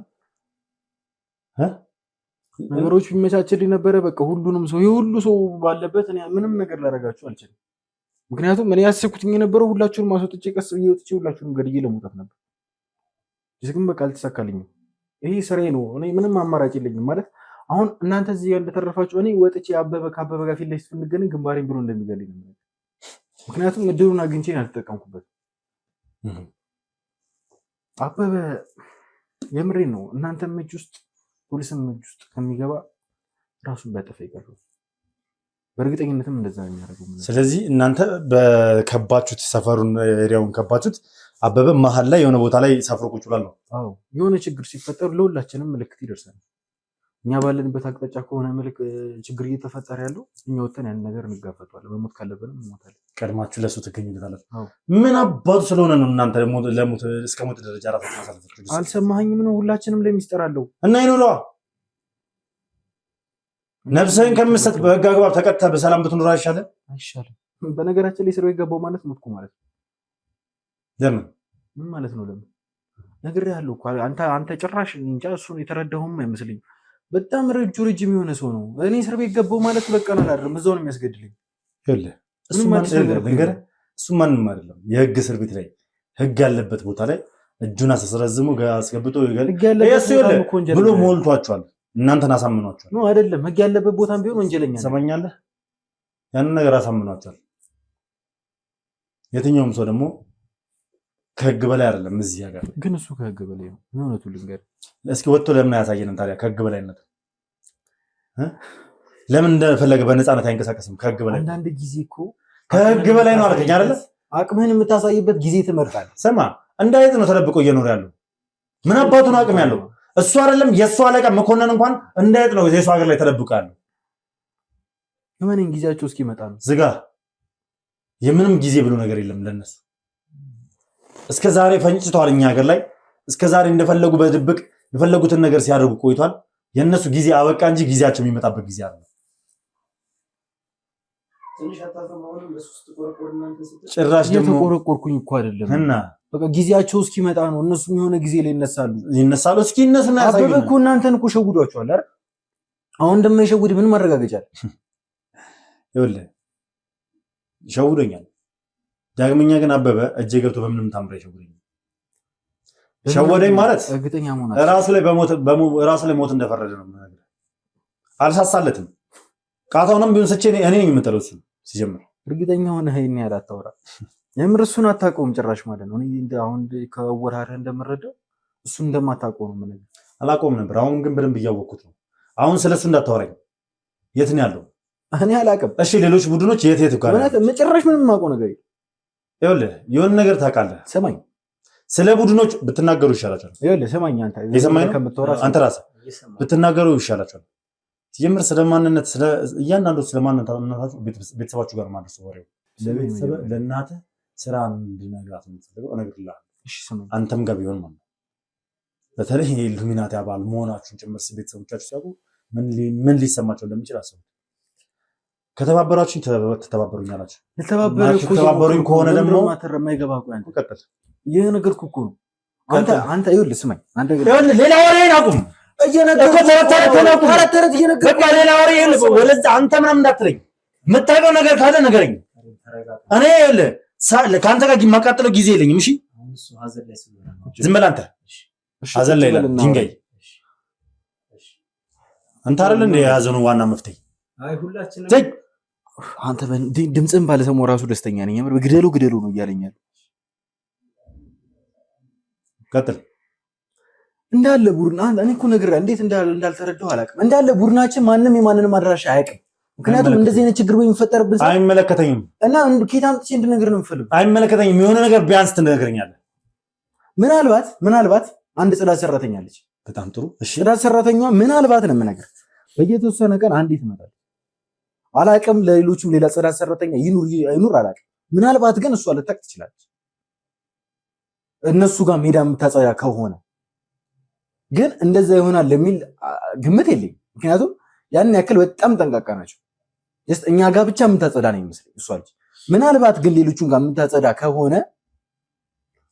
ነገሮች ቢመቻችልኝ ነበረ። በቃ ሁሉንም ሰው የሁሉ ሰው ባለበት እኔ ምንም ነገር ላደርጋችሁ አልችልም። ምክንያቱም እኔ ያሰብኩትኝ የነበረው ሁላችሁንም አስወጥቼ ቀስ ብዬ ወጥቼ ሁላችሁንም ገድዬ ለመውጣት ነበር። ግን በቃ አልተሳካልኝም። ይሄ ስራዬ ነው። እኔ ምንም አማራጭ የለኝም ማለት አሁን እናንተ እዚህ ጋር እንደተረፋችሁ እኔ ወጥቼ ከአበበ ጋር ፊት ለፊት ስንገናኝ ግንባሬን ብሎ እንደሚገልኝ ነው። ምክንያቱም እድሉን አግኝቼ አልተጠቀምኩበት። አበበ የምሬን ነው። እናንተም እጅ ውስጥ ፖሊስም እጅ ውስጥ ከሚገባ ራሱን ቢያጠፋ ይቀርብ። በእርግጠኝነትም እንደዛ ነው የሚያደርገው። ስለዚህ እናንተ በከባችሁት ሰፈሩን ኤሪያውን ከባችሁት፣ አበበ መሀል ላይ የሆነ ቦታ ላይ ሰፍሮ ቁጭ ብሏል ነው። አዎ የሆነ ችግር ሲፈጠር ለሁላችንም ምልክት ይደርሳል። እኛ ባለንበት አቅጣጫ ከሆነ ችግር እየተፈጠረ ያለው እኛ ወጥተን ያን ነገር እንጋፈጠዋለን። መሞት ካለብንም እንሞታለን። ቀድማችሁ ለሱ ትገኙታላችሁ። ምን አባቱ ስለሆነ ነው እናንተ ለሞት እስከ ሞት ደረጃ ራሳችሁን አሳልፋችሁ? አልሰማኸኝም ነው? ሁላችንም ላይ ሚስጥር አለው እና ይኖረዋ ነፍስህን ከምትሰጥ በህግ አግባብ ተቀጥተህ በሰላም ብትኖር አይሻልም? አይሻልም? በነገራችን ላይ ስራው የገባው ማለት ሞትኩ ማለት ነው። ለምን? ምን ማለት ነው? ለምን ነግሬሃለሁ እኮ አንተ ጭራሽ እንጃ። እሱን የተረዳሁም አይመስልኝም። በጣም ረጅም የሆነ ሰው ነው። እኔ እስር ቤት ገባው ማለት በቃ ነው አይደለም፣ እዛው ነው የሚያስገድልኝ። እሱ ማንም አይደለም። የህግ እስር ቤት ላይ ህግ ያለበት ቦታ ላይ እጁን አስረዝሞ አስገብቶ ብሎ ሞልቷቸዋል። እናንተን አሳምኗቸዋል ነው አይደለም? ህግ ያለበት ቦታም ቢሆን ወንጀለኛ ነው። ሰማኛለህ? ያንን ነገር አሳምኗቸዋል። የትኛውም ሰው ደግሞ ከህግ በላይ አይደለም። እዚህ ሀገር ግን እሱ ከህግ በላይ ነው። እውነቱን ልንገርህ፣ እስኪ ወጥቶ ለምን አያሳየንም ታዲያ? ከህግ በላይነት ለምን እንደፈለገ በነፃነት አይንቀሳቀስም? ከህግ በላይ አንዳንድ ጊዜ እኮ ከህግ በላይ ነው አልከኝ አይደለ? አቅምህን የምታሳይበት ጊዜ ትመርጣለህ። ስማ፣ እንዳይጥ ነው ተደብቆ እየኖረ ያለው። ምን አባቱ ነው አቅም ያለው? እሱ አይደለም የእሱ አለቃ መኮንን እንኳን እንዳይጥ ነው የሱ ሀገር ላይ ተደብቆ ያለው። የማንን ጊዜያቸው እስኪመጣ ነው። ዝጋ። የምንም ጊዜ ብሎ ነገር የለም ለነሱ። እስከ ዛሬ ፈንጭተዋል እኛ ሀገር ላይ። እስከ ዛሬ እንደፈለጉ በድብቅ የፈለጉትን ነገር ሲያደርጉ ቆይቷል። የነሱ ጊዜ አበቃ እንጂ ጊዜያቸው የሚመጣበት ጊዜ አለ። ጭራሽ ደግሞ የተቆረቆርኩኝ እኮ አይደለም እና በቃ ጊዜያቸው እስኪመጣ ነው። እነሱም የሆነ ጊዜ ላይ ይነሳሉ። እስኪ እነሱና ያሳዩና አበበ እኮ እናንተን እኮ ሸውዷቸዋል አይደል? አሁን እንደማይሸውድ ምን ማረጋገጫ አለ? ይኸውልህ ሸውዶኛል። ዳግመኛ ግን አበበ እጄ ገብቶ በምንም ታምራ ይሸውደኛል። ሸወደኝ ማለት እርግጠኛ መሆን ራሱ ላይ ሞት እንደፈረደ ነው ማለት። አልሳሳለትም። ቃታውንም ቢሆን ሰቼ እኔ ነኝ የምጠለው እሱ ሲጀምር። እርግጠኛ ሆነ ይሄን ያህል አታውራ። የምር እሱን አታውቀውም ጭራሽ ማለት ነው። እኔ አሁን ከወራረ እንደምረዳው እሱን እንደማታውቀው ነው ማለት። አላውቀውም ነበር። አሁን ግን በደንብ እያወቅኩት ነው። አሁን ስለሱ እንዳታወራኝ። የት ነው ያለው? እኔ አላውቅም። እሺ ሌሎች ቡድኖች የት ጋር ነው? ጭራሽ ምንም የማውቀው ነገር የለም። ይኸውልህ የሆነ ነገር ታውቃለህ። ስማኝ፣ ስለ ቡድኖች ብትናገሩ ይሻላችኋል። ይኸውልህ ስማኝ፣ አንተ ራስህ ብትናገሩ ይሻላችኋል። ሲጀምር ስለማንነት እያንዳንዱ ስለማንነታችሁ ቤተሰባችሁ ጋር ማለት ነው ወሬው። ለእናትህ ስራ እንድነግራት የምትፈልገው እነግርልሃለሁ። አንተም ጋር ቢሆን ማለት ነው። በተለይ የኢሉሚናቲ አባል መሆናችሁን ጭምር ቤተሰቦቻችሁ ሲያውቁ ምን ሊሰማቸው እንደሚችል አስቡ። ከተባበራችሁኝ ትተባበሩኛላችሁ። ተባበሩኝ ከሆነ ደግሞ ቀጥል። ይሄ ነገር እኮ ነው። አንተ ይኸውልህ ስማኝ፣ ሌላ ወሬን አቁም። ሌላ ወሬ ወደዛ አንተ ምናምን እንዳትለኝ። የምታውቀው ነገር ካለ ንገረኝ። እኔ ከአንተ ጋር የማቃጥለው ጊዜ የለኝም። እሺ ዝም በል አንተ። ሀዘን ላይ ድንጋይ አንተ አይደል እንደ የያዘኑ ዋና መፍትሄ። አንተ ድምፅህን ባለሰማው ራሱ ደስተኛ ነኝ። የምር ግደሉ ነው እያለኛል። ቀጥል። እንዳለ ቡድን እኔ እኮ ነገር እንዴት እንዳልተረዳው አላውቅም። እንዳለ ቡድናችን ማንም የማንንም አድራሻ አያውቅም። ምክንያቱም እንደዚህ አይነት ችግር በሚፈጠርበት አይመለከተኝም እና ከየት አምጥቼ እንድነግርህ ነው የምፈልገው። አይመለከተኝም። የሆነ ነገር ቢያንስ ትነግረኛለህ። ምናልባት አንድ ጽዳት ሰራተኛ አለች። በጣም ጥሩ። እሺ ጽዳት ሰራተኛዋ ምናልባት ነው የምነግርህ፣ በየተወሰነ ቀን አንዲት ትመጣለች። አላውቅም፣ ለሌሎችም ሌላ ጽዳት ሰራተኛ ይኑር አላውቅም። ምናልባት ግን እሷ ልታውቅ ትችላለች። እነሱ ጋር ሜዳ የምታጸዳ ከሆነ ግን እንደዛ ይሆናል የሚል ግምት የለኝም። ምክንያቱም ያን ያክል በጣም ጠንቃቃ ናቸው። እኛ ጋር ብቻ የምታጸዳ ነው የሚመስለኝ እሷ ልጅ። ምናልባት ግን ሌሎቹን ጋር የምታጸዳ ከሆነ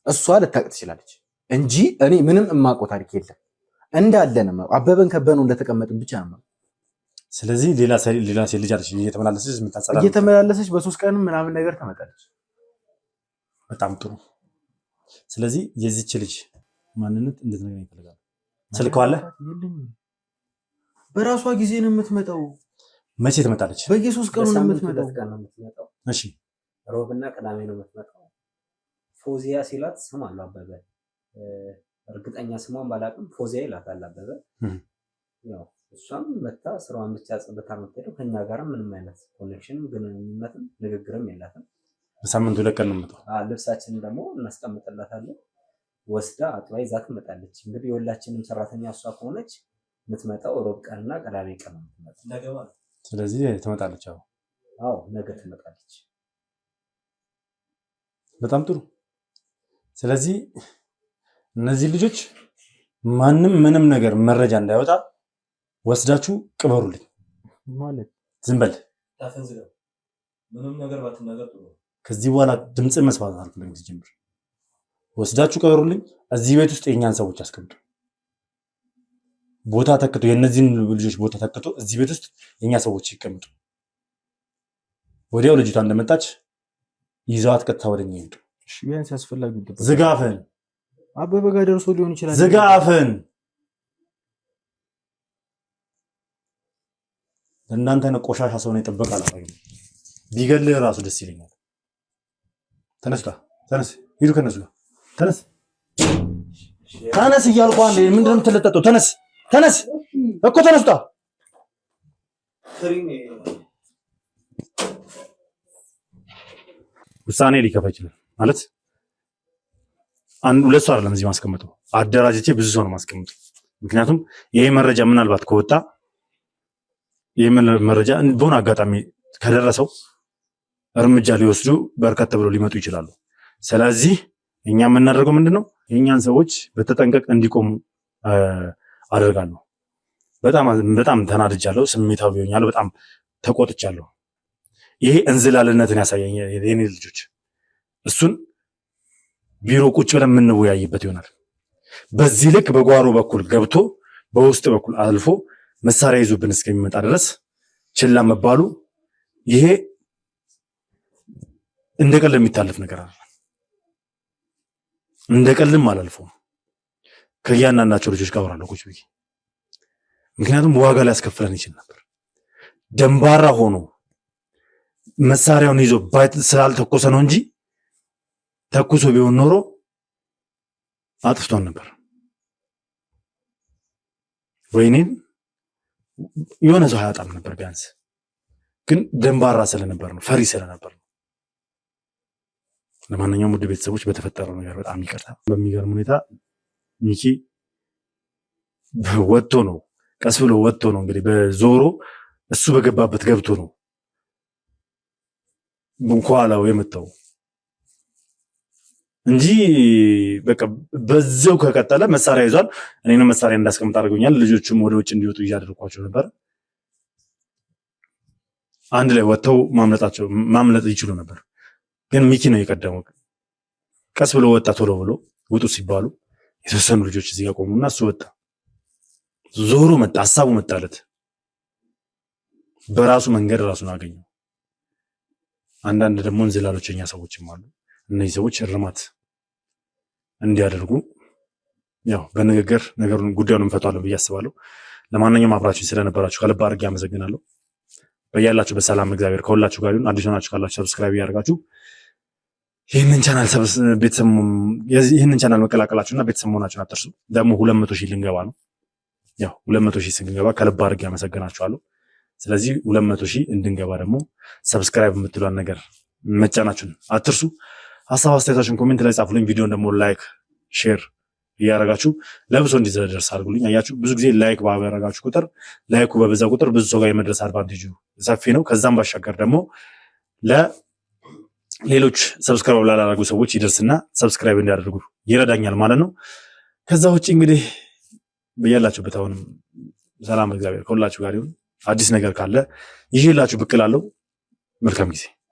እሷ ልታቅ ትችላለች እንጂ እኔ ምንም እማውቀው ታሪክ የለም። እንዳለ ነው አበበን ከበነው እንደተቀመጥን ብቻ ነው። ስለዚህ ሌላ ሴት ልጅ አለች እየተመላለሰች በ3 ቀን ምናምን ነገር ተመጣለች። በጣም ጥሩ። ስለዚህ የዚች ልጅ ማንነት እንድትነግረኝ ይፈልጋል። ስልክ አለ? በራሷ ጊዜ ነው የምትመጣው። መቼ ትመጣለች? በየ3 ቀኑ ነው የምትመጣው። እሺ ሮብና ቅዳሜ ነው የምትመጣው። ፎዚያ ሲላት ስም አለው አበበ። እርግጠኛ ስሟን ባላቅም ፎዚያ ይላታል አበበ። ያው እሷም መታ ስራዋን ብቻ ጽድታ የምትሄደው ከኛ ጋር ምንም አይነት ኮኔክሽን ግንኙነትም ንግግርም የላትም። በሳምንቱ 2 ቀን ነው የምትመጣው። ልብሳችንን ደግሞ እናስቀምጥላታለን። ወስዳ አጥባ ይዛ ትመጣለች። እንግዲህ የሁላችንም ሰራተኛ እሷ ከሆነች የምትመጣው ሮብ ቀንና ቅዳሜ ቀን ነው የምትመጣው። ስለዚህ ትመጣለች። አዎ ነገ ትመጣለች። በጣም ጥሩ። ስለዚህ እነዚህ ልጆች ማንም ምንም ነገር መረጃ እንዳይወጣ ወስዳችሁ ቅበሩልኝ። ማለት ዝም በል ታፈንዝለው ምንም ነገር ባትናገር ጥሩ። ከዚህ በኋላ ድምጽ መስማት አልፈልግም። ሲጀምር ወስዳችሁ ቅበሩልኝ። እዚህ ቤት ውስጥ የኛን ሰዎች አስቀምጡ። ቦታ ተክቶ የነዚህን ልጆች ቦታ ተክቶ እዚህ ቤት ውስጥ የኛ ሰዎች ይቀምጡ። ወዲያው ልጅቷ እንደመጣች ይዘዋት ቀጥታ ወደኛ ይምጡ። እሺ ቢያንስ ያስፈልጋል። ዝጋፈን አበበ ጋር ደርሶ ሊሆን ይችላል። ዝጋፈን እናንተ ነው ቆሻሻ ሰው ነው ይጠበቃል። ቢገልህ ራሱ ደስ ይለኛል። ተነስ ሂዱ ከነሱ ጋር ተነስ እያልኩ አንዴ ምንድን ነው የምትለጠጠው? ተነስ እኮ ተነስታ ውሳኔ ሊከፋ ይችላል ማለት አንድ ሁለት ሰው አይደለም እዚህ ማስቀመጠው፣ አደራጅቼ ብዙ ሰው ነው ማስቀመጠው። ምክንያቱም ይሄ መረጃ ምናልባት ከወጣ ይሄ መረጃ በሆነ አጋጣሚ ከደረሰው እርምጃ ሊወስዱ በርከት ብለው ሊመጡ ይችላሉ። ስለዚህ እኛ የምናደርገው ምንድነው የኛን ሰዎች በተጠንቀቅ እንዲቆሙ አደርጋለሁ። በጣም ተናድጃለሁ፣ ስሜታዊ ሆኛለሁ፣ በጣም ተቆጥቻለሁ። ይሄ እንዝላልነትን ያሳየኛል የኔ ልጆች። እሱን ቢሮ ቁጭ ብለን የምንወያይበት ይሆናል። በዚህ ልክ በጓሮ በኩል ገብቶ በውስጥ በኩል አልፎ መሳሪያ ይዞብን እስከሚመጣ ድረስ ችላ መባሉ ይሄ እንደ ቀልድ የሚታለፍ ነገር አይደለም። እንደ ቀልድም አላልፈውም። ከእያንዳንዳቸው ልጆች ጋር አወራለሁ ቁጭ ብዬ። ምክንያቱም ዋጋ ሊያስከፍለን ይችል ነበር። ደንባራ ሆኖ መሳሪያውን ይዞ ስላልተኮሰ ነው እንጂ ተኩሶ ቢሆን ኖሮ አጥፍቶን ነበር። ወይኔን የሆነ ሰው አያጣም ነበር ቢያንስ። ግን ደንባራ ስለነበር ነው፣ ፈሪ ስለነበር ነው። ለማንኛውም ውድ ቤተሰቦች በተፈጠረው ነገር በጣም ይቅርታ። በሚገርም ሁኔታ ሚኪ ወጥቶ ነው፣ ቀስ ብሎ ወጥቶ ነው እንግዲህ በዞሮ እሱ በገባበት ገብቶ ነው ከኋላው የመጣው እንጂ በቃ በዛው ከቀጠለ መሳሪያ ይዟል። እኔንም መሳሪያ እንዳስቀምጥ አድርጎኛል። ልጆቹም ወደ ውጭ እንዲወጡ እያደረኳቸው ነበር። አንድ ላይ ወጥተው ማምለጥ ይችሉ ነበር። ግን ሚኪ ነው የቀደመው። ቀስ ብሎ ወጣ። ቶሎ ብሎ ውጡ ሲባሉ የተወሰኑ ልጆች እዚህ ጋር ቆሙና እሱ ወጣ። ዞሮ መጣ። ሐሳቡ መጣለት። በራሱ መንገድ ራሱን አገኘው። አንዳንድ ደግሞ እንዝላሎችኛ ሰዎችም አሉ። እነዚህ ሰዎች እርማት እንዲያደርጉ ያው በንግግር ነገሩን ጉዳዩን እንፈታለን ብዬ አስባለሁ። ለማንኛውም አብራችሁ ስለነበራችሁ ከልብ አድርጌ አመሰግናለሁ። በያላችሁ በሰላም እግዚአብሔር ከሁላችሁ ጋር ይሁን። አዲስ ሆናችሁ ካላችሁ ሰብስክራይብ ያደርጋችሁ ይህንን ቻናል መቀላቀላችሁና ቤተሰብ መሆናችሁን አትርሱ። ደግሞ 200,000 ልንገባ ነው። ያው 200,000 ስንገባ ከልብ አድርጌ አመሰግናችኋለሁ። ስለዚህ 200,000 እንድንገባ ደግሞ ሰብስክራይብ የምትሏን ነገር መጫናችሁን አትርሱ። ሀሳብ አስተያየታችሁን ኮሜንት ላይ ጻፉልኝ። ቪዲዮን ደግሞ ላይክ ሼር እያደረጋችሁ ለብዙ እንዲደርስ አድርጉልኝ። አያችሁ ብዙ ጊዜ ላይክ ባደረጋችሁ ቁጥር ላይኩ በበዛ ቁጥር ብዙ ሰው ጋር የመድረስ አድቫንቴጁ ሰፊ ነው። ከዛም ባሻገር ደግሞ ለሌሎች ሰብስክራይብ ላላደረጉ ሰዎች ይደርስና ሰብስክራይብ እንዲያደርጉ ይረዳኛል ማለት ነው። ከዛ ውጭ እንግዲህ በያላችሁበት አሁንም ሰላም እግዚአብሔር ከሁላችሁ ጋር ይሁን። አዲስ ነገር ካለ ይዤላችሁ ብቅ እላለሁ። መልካም ጊዜ